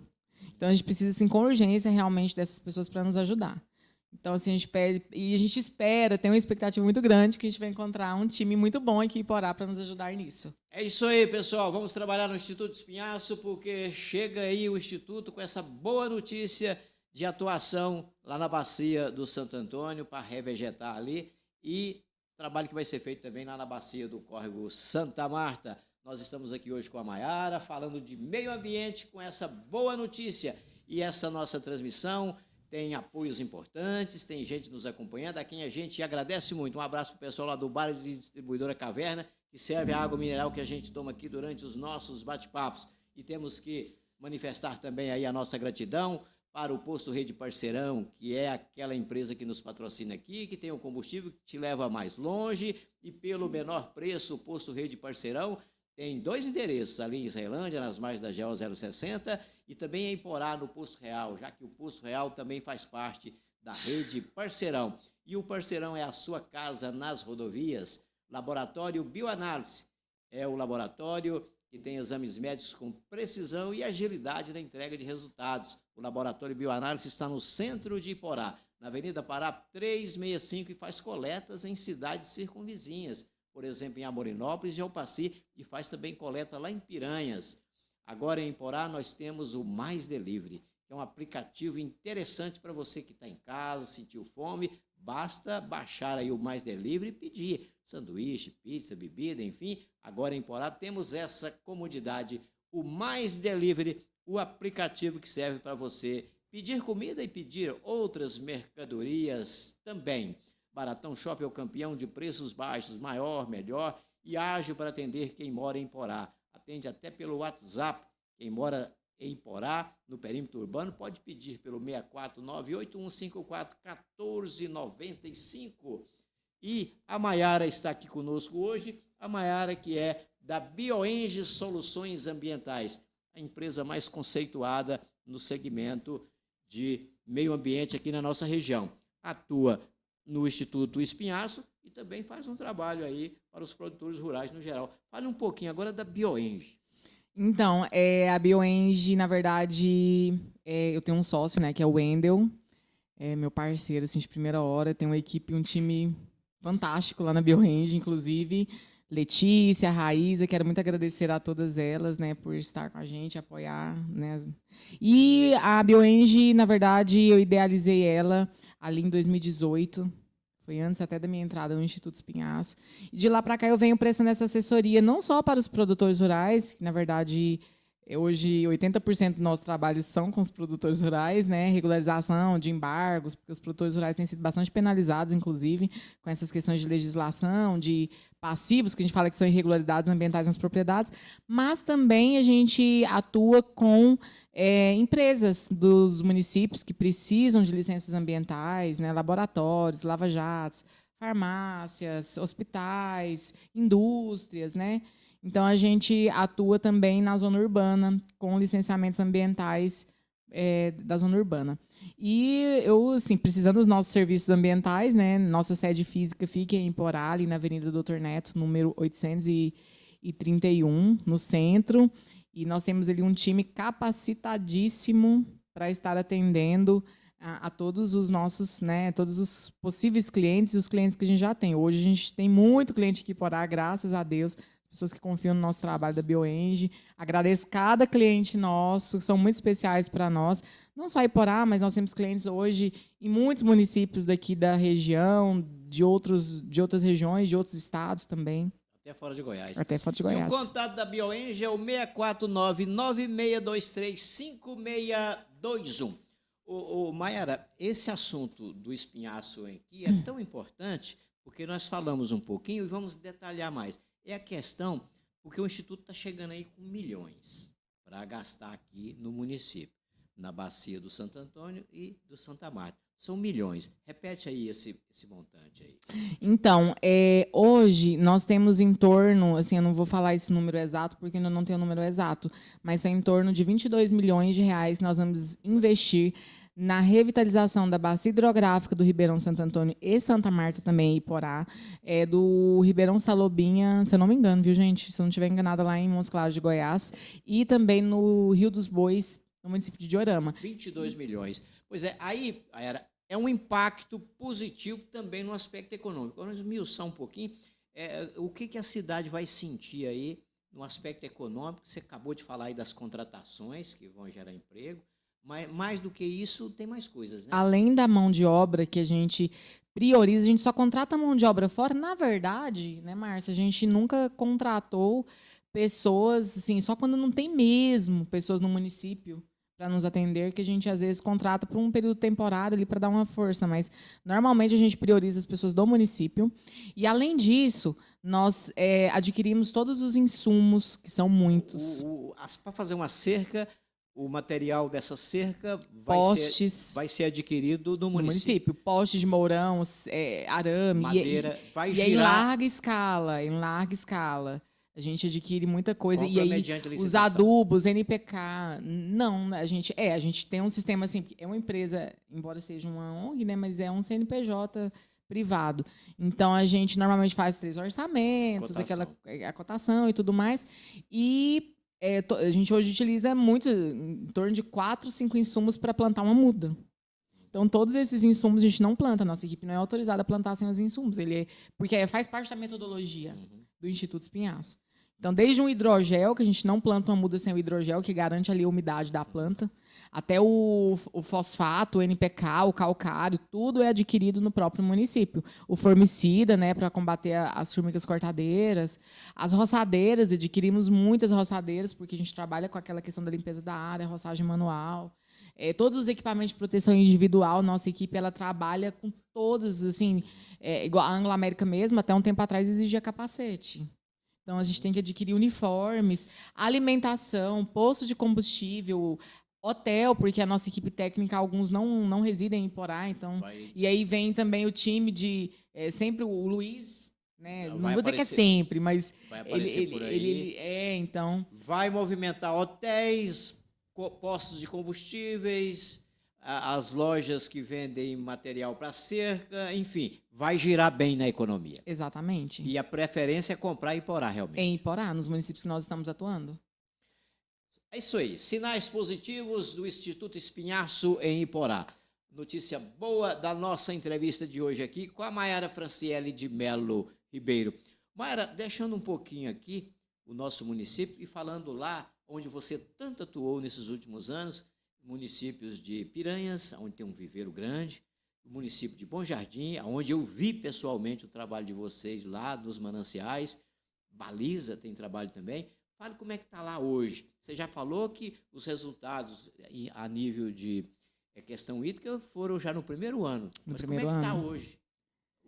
Então, a gente precisa, assim, com urgência, realmente, dessas pessoas para nos ajudar. Então, assim, a gente pede, e a gente espera, tem uma expectativa muito grande que a gente vai encontrar um time muito bom aqui em Iporá para nos ajudar nisso. É isso aí, pessoal. Vamos trabalhar no Instituto Espinhaço, porque chega aí o Instituto com essa boa notícia de atuação lá na bacia do Santo Antônio para revegetar ali, e trabalho que vai ser feito também lá na bacia do córrego Santa Marta. Nós estamos aqui hoje com a Maiara, falando de meio ambiente com essa boa notícia. E essa nossa transmissão tem apoios importantes, tem gente nos acompanhando, a quem a gente agradece muito. Um abraço para o pessoal lá do bar de distribuidora Caverna, que serve a água mineral que a gente toma aqui durante os nossos bate-papos. E temos que manifestar também aí a nossa gratidão para o Posto Rede Parceirão, que é aquela empresa que nos patrocina aqui, que tem o combustível que te leva mais longe, e pelo menor preço, o Posto Rede Parceirão tem 2 endereços, ali em Israelândia, nas margens da GO 060, e também em Iporá, no Posto Real, já que o Posto Real também faz parte da rede Parceirão. E o Parceirão é a sua casa nas rodovias. Laboratório Bioanálise é o laboratório que tem exames médicos com precisão e agilidade na entrega de resultados. O Laboratório Bioanálise está no centro de Iporá. na Avenida Pará 365, e faz coletas em cidades circunvizinhas, por exemplo, em Amorinópolis e Alpaci, e faz também coleta lá em Piranhas. Agora, em Porá, nós temos o Mais Delivery, que é um aplicativo interessante para você que está em casa, sentiu fome, basta baixar aí o Mais Delivery e pedir sanduíche, pizza, bebida, enfim. Agora, em Porá, temos essa comodidade, o Mais Delivery, o aplicativo que serve para você pedir comida e pedir outras mercadorias também. Baratão Shopping é o campeão de preços baixos, maior, melhor e ágil para atender quem mora em Porá. Atende até pelo WhatsApp. Quem mora em Porá, no perímetro urbano, pode pedir pelo 649-8154-1495. E a Maiara está aqui conosco hoje, a Maiara que é da Bioenge Soluções Ambientais, a empresa mais conceituada no segmento de meio ambiente aqui na nossa região. Atua no Instituto Espinhaço e também faz um trabalho aí para os produtores rurais no geral. Fale um pouquinho agora da Bioenge. Então, a Bioenge, na verdade, eu tenho um sócio, né, que é o Wendel, meu parceiro assim, de primeira hora, tem uma equipe, um time fantástico lá na Bioenge, inclusive Letícia, Raíza, quero muito agradecer a todas elas, né, por estar com a gente, apoiar, né. E a Bioenge, na verdade, eu idealizei ela ali em 2018, foi antes até da minha entrada no Instituto Espinhaço. E de lá para cá eu venho prestando essa assessoria, não só para os produtores rurais, que, na verdade, hoje 80% do nosso trabalho são com os produtores rurais, né? Regularização de embargos, porque os produtores rurais têm sido bastante penalizados, inclusive, com essas questões de legislação, de passivos, que a gente fala que são irregularidades ambientais nas propriedades, mas também a gente atua com empresas dos municípios que precisam de licenças ambientais, né, laboratórios, lava-jatos, farmácias, hospitais, indústrias, né? Então, a gente atua também na zona urbana, com licenciamentos ambientais da zona urbana. E eu, assim, precisando dos nossos serviços ambientais, né, nossa sede física fica em Porá, ali na Avenida Doutor Neto, número 831, no centro. E nós temos ali um time capacitadíssimo para estar atendendo a todos os nossos, né, todos os possíveis clientes e os clientes que a gente já tem. Hoje a gente tem muito cliente aqui em Porá, graças a Deus, pessoas que confiam no nosso trabalho da Bioenge. Agradeço cada cliente nosso, que são muito especiais para nós. Não só em Porá, mas nós temos clientes hoje em muitos municípios daqui da região, de outras regiões, de outros estados também. Até fora de Goiás. Até fora de Goiás. E o contato da Bioenge é o 649-9623-5621. Maiara, esse assunto do espinhaço aqui é tão importante, porque nós falamos um pouquinho e vamos detalhar mais. É a questão, porque o Instituto está chegando aí com milhões para gastar aqui no município, na bacia do Santo Antônio e do Santa Marta. São milhões. Repete aí esse montante aí. Então, hoje nós temos em torno, assim, eu não vou falar esse número exato, porque ainda não tenho o número exato, mas são em torno de 22 milhões de reais que nós vamos investir na revitalização da bacia hidrográfica do Ribeirão Santo Antônio e Santa Marta também, Iporá, do Ribeirão Salobinha, se eu não me engano, viu, gente? Se eu não estiver enganada, lá em Montes Claros de Goiás, e também no Rio dos Bois, no município de Diorama. 22 milhões. Pois é, aí é um impacto positivo também no aspecto econômico. Vamos esmiuçar um pouquinho. O que a cidade vai sentir aí no aspecto econômico? Você acabou de falar aí das contratações que vão gerar emprego, mas mais do que isso, tem mais coisas, né? Além da mão de obra que a gente prioriza, a gente só contrata mão de obra fora. Na verdade, né, Márcia, a gente nunca contratou pessoas, assim, só quando não tem mesmo pessoas no município para nos atender, que a gente, às vezes, contrata por um período temporário ali para dar uma força, mas, normalmente, a gente prioriza as pessoas do município. E, além disso, nós adquirimos todos os insumos, que são muitos. Para fazer uma cerca, o material dessa cerca vai ser adquirido no município. Postes de mourão, arame. Madeira, vai girar. E em larga escala. A gente adquire muita coisa. Compra e aí, mediante os adubos, NPK... Não, a gente tem um sistema, assim, é uma empresa, embora seja uma ONG, né, mas é um CNPJ privado. Então, a gente normalmente faz 3 orçamentos, a cotação e tudo mais. E a gente hoje utiliza muito, em torno de 4, 5 insumos para plantar uma muda. Então, todos esses insumos a gente não planta, a nossa equipe não é autorizada a plantar sem os insumos, porque faz parte da metodologia do Instituto Espinhaço. Então, desde um hidrogel, que a gente não planta uma muda sem o hidrogel, que garante ali a umidade da planta, até o fosfato, o NPK, o calcário, tudo é adquirido no próprio município. O formicida, né, para combater as formigas cortadeiras. As roçadeiras, adquirimos muitas roçadeiras, porque a gente trabalha com aquela questão da limpeza da área, roçagem manual. Todos os equipamentos de proteção individual, nossa equipe ela trabalha com todos, assim, igual a Anglo América mesmo, até um tempo atrás exigia capacete. Então, a gente tem que adquirir uniformes, alimentação, posto de combustível, hotel, porque a nossa equipe técnica, alguns não residem em Iporá, então... E aí vem também o time de... sempre o Luiz, né? Não vou dizer que é sempre, mas... Vai aparecer por aí. Então... Vai movimentar hotéis, postos de combustíveis, as lojas que vendem material para cerca, enfim, vai girar bem na economia. Exatamente. E a preferência é comprar em Iporá, realmente. Em Iporá, nos municípios que nós estamos atuando. É isso aí. Sinais positivos do Instituto Espinhaço em Iporá. Notícia boa da nossa entrevista de hoje aqui com a Maiara Franciele de Melo Ribeiro. Maiara, deixando um pouquinho aqui o nosso município e falando lá onde você tanto atuou nesses últimos anos, municípios de Piranhas, onde tem um viveiro grande, o município de Bom Jardim, onde eu vi pessoalmente o trabalho de vocês lá nos mananciais, Baliza tem trabalho também. Fale como é que está lá hoje. Você já falou que os resultados a nível de questão hídrica foram já no primeiro ano. Mas como é que está hoje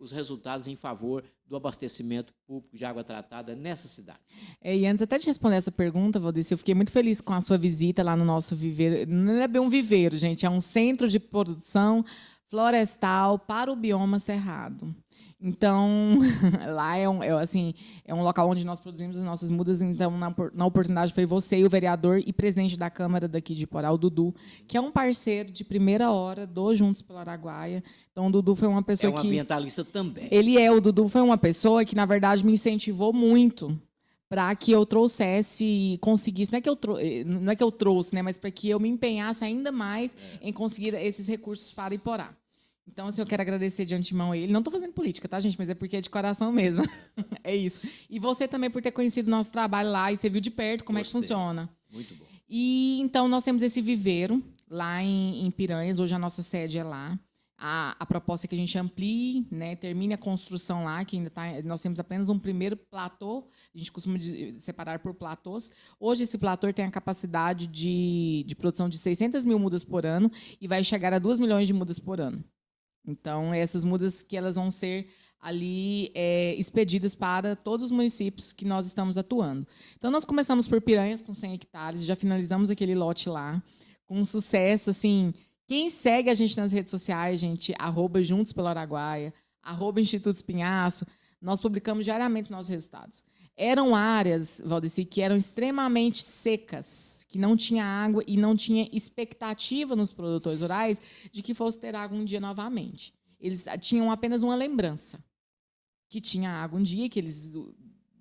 os resultados em favor do abastecimento público de água tratada nessa cidade? E antes até de responder essa pergunta, Valdeci, eu fiquei muito feliz com a sua visita lá no nosso viveiro. Não é bem um viveiro, gente, é um centro de produção florestal para o bioma cerrado. Então, lá é um local onde nós produzimos as nossas mudas. Então, na oportunidade, foi você e o vereador e presidente da Câmara daqui de Iporá, o Dudu, que é um parceiro de primeira hora do Juntos pelo Araguaia. Então, o Dudu foi uma pessoa que... É um ambientalista também. O Dudu foi uma pessoa que, na verdade, me incentivou muito para que eu trouxesse, conseguisse, não é que eu trouxe, né, mas para que eu me empenhasse ainda mais em conseguir esses recursos para Iporá. Então, assim, eu quero agradecer de antemão a ele. Não estou fazendo política, tá, gente? Mas é porque é de coração mesmo. É isso. E você também por ter conhecido o nosso trabalho lá e você viu de perto como é que funciona. Muito bom. E, então, nós temos esse viveiro lá em Piranhas. Hoje a nossa sede é lá. A proposta é que a gente amplie, né, termine a construção lá, que ainda nós temos apenas um primeiro platô. A gente costuma separar por platôs. Hoje, esse platô tem a capacidade de produção de 600 mil mudas por ano e vai chegar a 2 milhões de mudas por ano. Então, essas mudas que elas vão ser ali expedidas para todos os municípios que nós estamos atuando. Então, nós começamos por Piranhas, com 100 hectares, já finalizamos aquele lote lá, com um sucesso, assim... Quem segue a gente nas redes sociais, gente, @Juntos pelo Araguaia, @Instituto Espinhaço, nós publicamos diariamente nossos resultados. Eram áreas, Valdeci, que eram extremamente secas, que não tinha água e não tinha expectativa nos produtores rurais de que fosse ter água um dia novamente. Eles tinham apenas uma lembrança, que tinha água um dia, que eles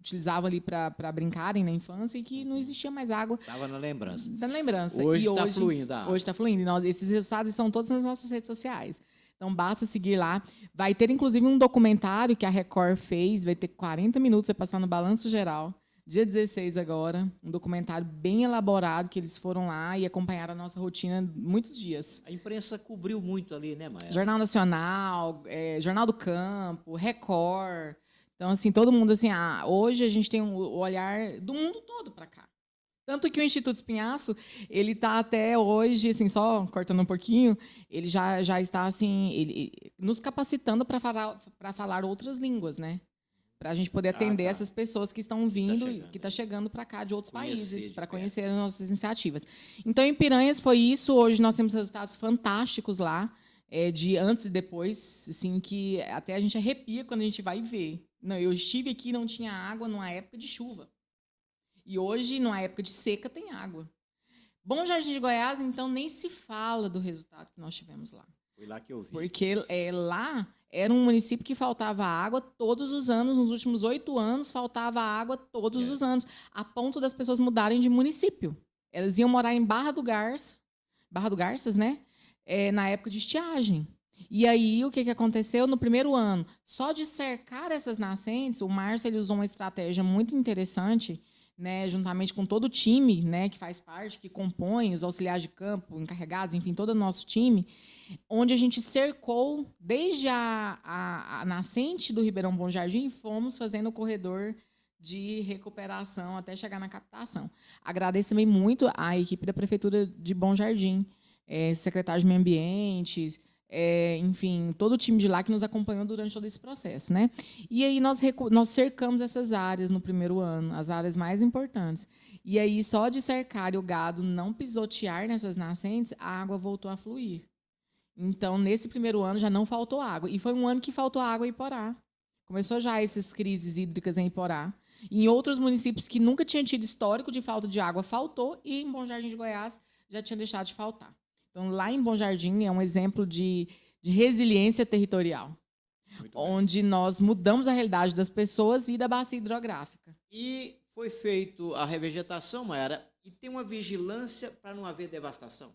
utilizavam ali para brincarem na infância e que não existia mais água. Estava na lembrança. Da lembrança. Hoje está fluindo a água. Hoje está fluindo. E esses resultados estão todos nas nossas redes sociais. Então, basta seguir lá. Vai ter, inclusive, um documentário que a Record fez, vai ter 40 minutos, vai passar no Balanço Geral, dia 16 agora, um documentário bem elaborado, que eles foram lá e acompanharam a nossa rotina muitos dias. A imprensa cobriu muito ali, né, Maia? Jornal Nacional, Jornal do Campo, Record... Então, assim, todo mundo, assim, hoje a gente tem o olhar do mundo todo para cá. Tanto que o Instituto Espinhaço, ele está até hoje, assim, só cortando um pouquinho, ele já está, assim, nos capacitando para falar outras línguas, né? Para a gente poder atender essas pessoas que estão vindo, que estão chegando para cá de outros países, para conhecer as nossas iniciativas. Então, em Piranhas foi isso. Hoje nós temos resultados fantásticos lá, de antes e depois, assim, que até a gente arrepia quando a gente vai ver. Não, eu estive aqui e não tinha água numa época de chuva. E hoje, numa época de seca, tem água. Bom Jardim de Goiás, então, nem se fala do resultado que nós tivemos lá. Foi lá que eu vi. Porque lá era um município que faltava água todos os anos. Nos últimos 8 anos, faltava água todos os anos, a ponto das pessoas mudarem de município. Elas iam morar em Barra do Garças, né? na época de estiagem. E aí, o que aconteceu no primeiro ano? Só de cercar essas nascentes, o Márcio ele usou uma estratégia muito interessante, né, juntamente com todo o time, né, que faz parte, que compõe os auxiliares de campo, encarregados, enfim, todo o nosso time, onde a gente cercou desde a nascente do Ribeirão Bom Jardim e fomos fazendo o corredor de recuperação até chegar na captação. Agradeço também muito à equipe da Prefeitura de Bom Jardim, secretário de Meio Ambiente, enfim, todo o time de lá que nos acompanhou durante todo esse processo, né? E aí nós cercamos essas áreas no primeiro ano, as áreas mais importantes. E aí, só de cercar e o gado não pisotear nessas nascentes, a água voltou a fluir. Então, nesse primeiro ano, já não faltou água. E foi um ano que faltou água em Iporá. Começou já essas crises hídricas em Iporá. Em outros municípios que nunca tinham tido histórico de falta de água, faltou, e em Bom Jardim de Goiás já tinha deixado de faltar. Então, lá em Bom Jardim é um exemplo de resiliência territorial, onde nós mudamos a realidade das pessoas e da bacia hidrográfica. E foi feito a revegetação, Mayara, e tem uma vigilância para não haver devastação?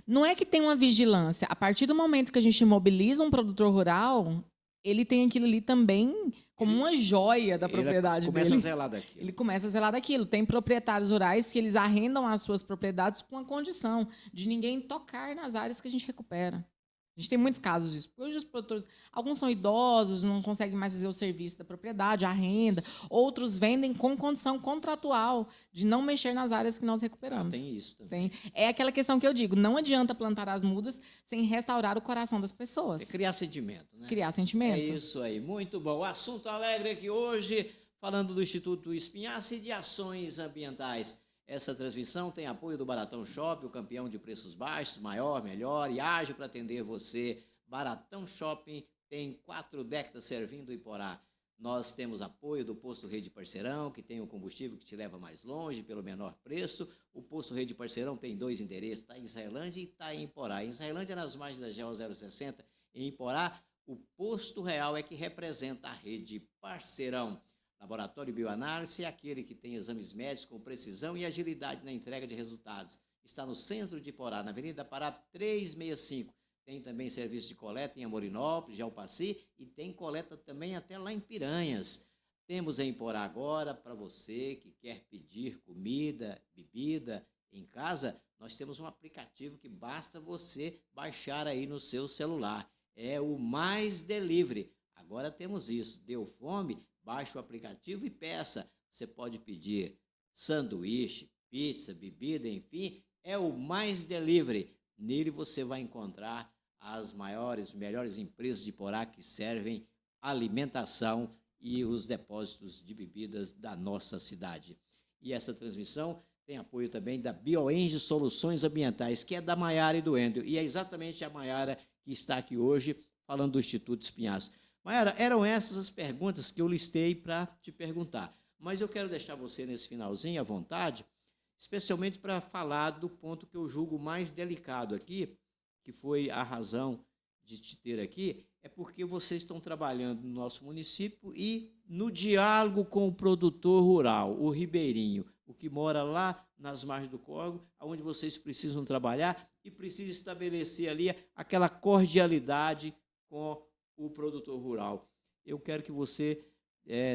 Não é que tem uma vigilância. A partir do momento que a gente mobiliza um produtor rural, ele tem aquilo ali também como uma joia da propriedade dele. Ele começa a zelar daquilo. Ele começa a zelar daquilo. Tem proprietários rurais que eles arrendam as suas propriedades com a condição de ninguém tocar nas áreas que a gente recupera. A gente tem muitos casos disso. Hoje os produtores, alguns são idosos, não conseguem mais fazer o serviço da propriedade, a renda. Outros vendem com condição contratual de não mexer nas áreas que nós recuperamos. Tem isso também. É aquela questão que eu digo, não adianta plantar as mudas sem restaurar o coração das pessoas. É criar sentimento, né? Criar sentimento. É isso aí, muito bom. Assunto alegre aqui hoje, falando do Instituto Espinhaço e de ações ambientais. Essa transmissão tem apoio do Baratão Shopping, o campeão de preços baixos, maior, melhor e ágil para atender você. Baratão Shopping tem 4 décadas servindo Iporá. Nós temos apoio do Posto Rede Parceirão, que tem o combustível que te leva mais longe pelo menor preço. O Posto Rede Parceirão tem 2 endereços, está em Israelândia e está em Iporá. Em Israelândia, nas margens da GO 060, em Iporá, o Posto Real é que representa a Rede Parceirão. Laboratório Bioanálise é aquele que tem exames médicos com precisão e agilidade na entrega de resultados. Está no centro de Iporá, na Avenida Pará 365. Tem também serviço de coleta em Amorinópolis, Jalpaci, e tem coleta também até lá em Piranhas. Temos em Iporá agora, para você que quer pedir comida, bebida em casa, nós temos um aplicativo que basta você baixar aí no seu celular. É o Mais Delivery. Agora temos isso. Deu fome? Baixe o aplicativo e peça. Você pode pedir sanduíche, pizza, bebida, enfim. É o Mais Delivery. Nele você vai encontrar as maiores, melhores empresas de Iporá que servem alimentação e os depósitos de bebidas da nossa cidade. E essa transmissão tem apoio também da BioEnge Soluções Ambientais, que é da Maiara e do Endel. E é exatamente a Maiara que está aqui hoje falando do Instituto Espinhaço. Maiara, eram essas as perguntas que eu listei para te perguntar. Mas eu quero deixar você nesse finalzinho à vontade, especialmente para falar do ponto que eu julgo mais delicado aqui, que foi a razão de te ter aqui, é porque vocês estão trabalhando no nosso município e no diálogo com o produtor rural, o ribeirinho, o que mora lá nas margens do córrego, onde vocês precisam trabalhar e precisam estabelecer ali aquela cordialidade com o produtor rural. Eu quero que você,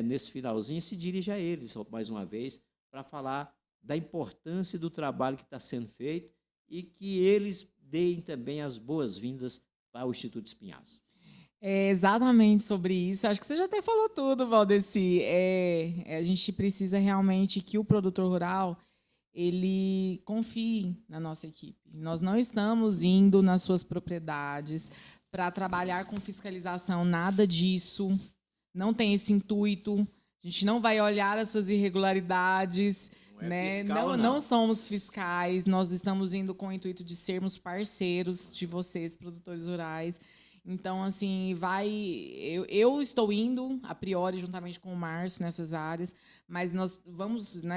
nesse finalzinho, se dirija a eles, mais uma vez, para falar da importância do trabalho que está sendo feito e que eles deem também as boas-vindas para o Instituto Espinhaço. É exatamente sobre isso. Acho que você já até falou tudo, Valdeci. A gente precisa realmente que o produtor rural ele confie na nossa equipe. Nós não estamos indo nas suas propriedades para trabalhar com fiscalização, nada disso. Não tem esse intuito. A gente não vai olhar as suas irregularidades. Não somos fiscais. Nós estamos indo com o intuito de sermos parceiros de vocês, produtores rurais. Então, assim, eu estou indo, a priori, juntamente com o Márcio, nessas áreas, mas nós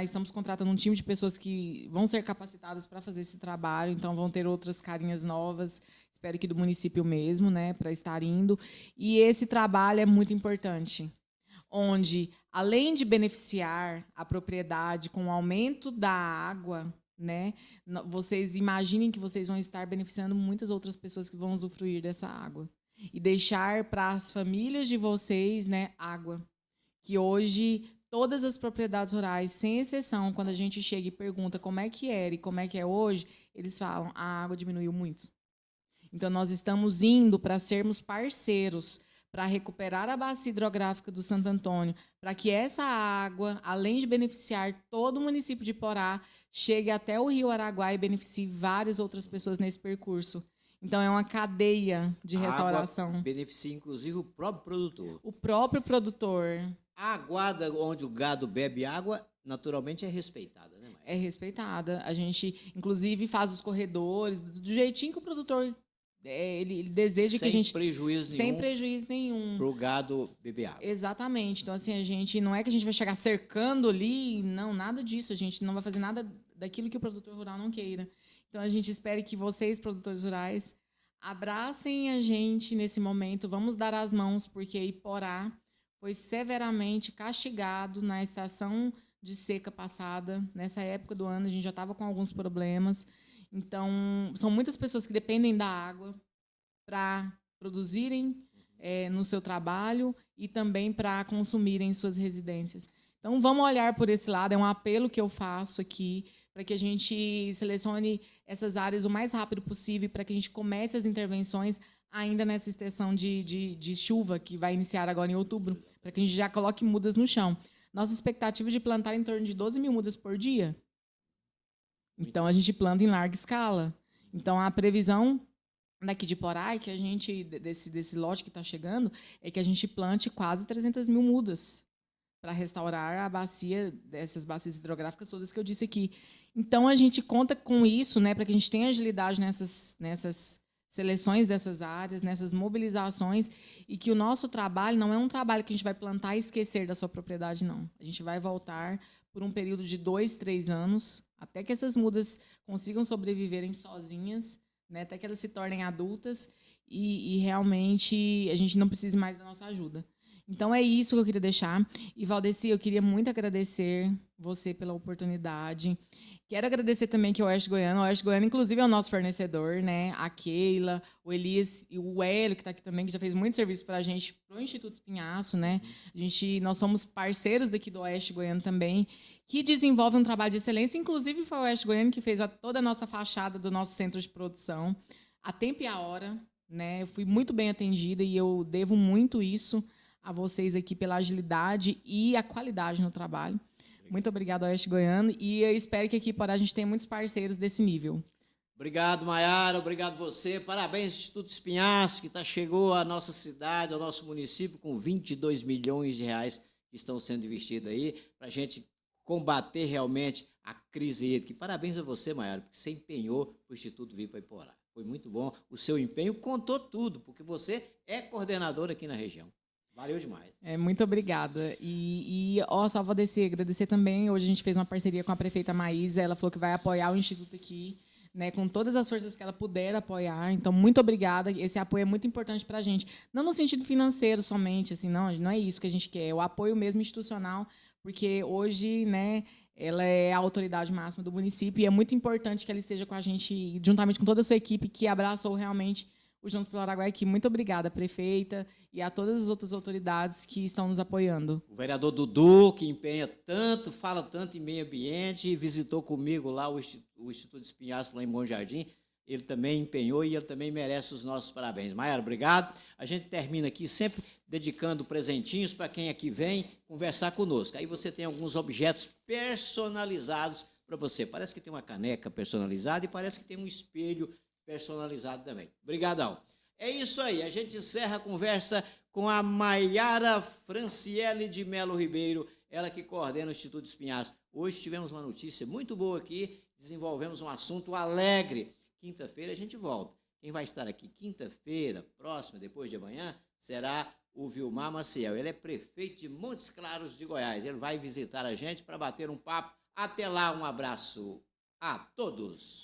estamos contratando um time de pessoas que vão ser capacitadas para fazer esse trabalho, então vão ter outras carinhas novas, espero que do município mesmo, né, para estar indo. E esse trabalho é muito importante, onde, além de beneficiar a propriedade com o aumento da água, né? Vocês imaginem que vocês vão estar beneficiando muitas outras pessoas que vão usufruir dessa água. E deixar para as famílias de vocês, né, água. Que hoje, todas as propriedades rurais, sem exceção, quando a gente chega e pergunta como é que era e como é que é hoje, eles falam, a água diminuiu muito. Então, nós estamos indo para sermos parceiros, para recuperar a bacia hidrográfica do Santo Antônio, para que essa água, além de beneficiar todo o município de Porá, chegue até o Rio Araguaia e beneficie várias outras pessoas nesse percurso. Então, é uma cadeia de restauração. A água beneficia, inclusive, o próprio produtor. O próprio produtor. A aguada onde o gado bebe água, naturalmente, é respeitada, né, Maia? É respeitada. A gente, inclusive, faz os corredores do jeitinho que o produtor ele deseja que a gente... Sem prejuízo nenhum. Para o gado beber água. Exatamente. Então, assim, a gente não é que a gente vai chegar cercando ali, não, nada disso. A gente não vai fazer nada daquilo que o produtor rural não queira. Então, a gente espera que vocês, produtores rurais, abracem a gente nesse momento. Vamos dar as mãos, porque Iporá foi severamente castigado na estação de seca passada. Nessa época do ano, a gente já estava com alguns problemas. Então, são muitas pessoas que dependem da água para produzirem no seu trabalho e também para consumirem em suas residências. Então, vamos olhar por esse lado. É um apelo que eu faço aqui para que a gente selecione essas áreas o mais rápido possível, para que a gente comece as intervenções ainda nessa estação de chuva, que vai iniciar agora em outubro, para que a gente já coloque mudas no chão. Nossa expectativa é de plantar em torno de 12 mil mudas por dia. Então, a gente planta em larga escala. Então, a previsão daqui de Porá, que a gente, desse lote que está chegando, é que a gente plante quase 300 mil mudas para restaurar a bacia, dessas bacias hidrográficas todas que eu disse aqui. Então, a gente conta com isso, né, para que a gente tenha agilidade nessas seleções dessas áreas, nessas mobilizações, e que o nosso trabalho não é um trabalho que a gente vai plantar e esquecer da sua propriedade, não. A gente vai voltar por um período de 2, 3 anos, até que essas mudas consigam sobreviverem sozinhas, né, até que elas se tornem adultas e realmente a gente não precise mais da nossa ajuda. Então, é isso que eu queria deixar. E, Valdeci, eu queria muito agradecer você pela oportunidade. Quero agradecer também que o Oeste Goiano. O Oeste Goiano, inclusive, é o nosso fornecedor, né? A Keila, o Elias e o Hélio, que está aqui também, que já fez muito serviço para a gente, para o Instituto Espinhaço, né? Nós somos parceiros daqui do Oeste Goiano também, que desenvolve um trabalho de excelência. Inclusive, foi o Oeste Goiano que fez toda a nossa fachada do nosso centro de produção, a tempo e a hora, né? Eu fui muito bem atendida e eu devo muito isso a vocês aqui pela agilidade e a qualidade no trabalho. Muito obrigado, Oeste Goiano, e eu espero que aqui por a gente tenha muitos parceiros desse nível. Obrigado, Maiara, obrigado você. Parabéns, Instituto Espinhaço, que chegou à nossa cidade, ao nosso município, com 22 milhões de reais que estão sendo investidos aí, para a gente combater realmente a crise hídrica. Parabéns a você, Maiara, porque você empenhou para o Instituto vir para Iporá. Foi muito bom. O seu empenho contou tudo, porque você é coordenador aqui na região. Valeu demais. Muito obrigada. Só vou agradecer também. Hoje a gente fez uma parceria com a prefeita Maísa. Ela falou que vai apoiar o Instituto aqui, né, com todas as forças que ela puder apoiar. Então, muito obrigada. Esse apoio é muito importante para a gente. Não no sentido financeiro somente, assim, não é isso que a gente quer. É o apoio mesmo institucional, porque hoje, né, ela é a autoridade máxima do município e é muito importante que ela esteja com a gente, juntamente com toda a sua equipe, que abraçou realmente o Juntos pelo Araguaia aqui. Muito obrigada, prefeita, e a todas as outras autoridades que estão nos apoiando. O vereador Dudu, que empenha tanto, fala tanto em meio ambiente, visitou comigo lá o Instituto Espinhaço, lá em Bom Jardim. Ele também empenhou e ele também merece os nossos parabéns. Maiara, obrigado. A gente termina aqui sempre dedicando presentinhos para quem aqui vem conversar conosco. Aí você tem alguns objetos personalizados para você. Parece que tem uma caneca personalizada e parece que tem um espelho personalizado também. Obrigadão. É isso aí, a gente encerra a conversa com a Maiara Franciele de Melo Ribeiro, ela que coordena o Instituto Espinhaço. Hoje tivemos uma notícia muito boa aqui, desenvolvemos um assunto alegre. Quinta-feira a gente volta. Quem vai estar aqui quinta-feira, próxima, depois de amanhã, será o Vilmar Maciel. Ele é prefeito de Montes Claros de Goiás. Ele vai visitar a gente para bater um papo. Até lá, um abraço a todos.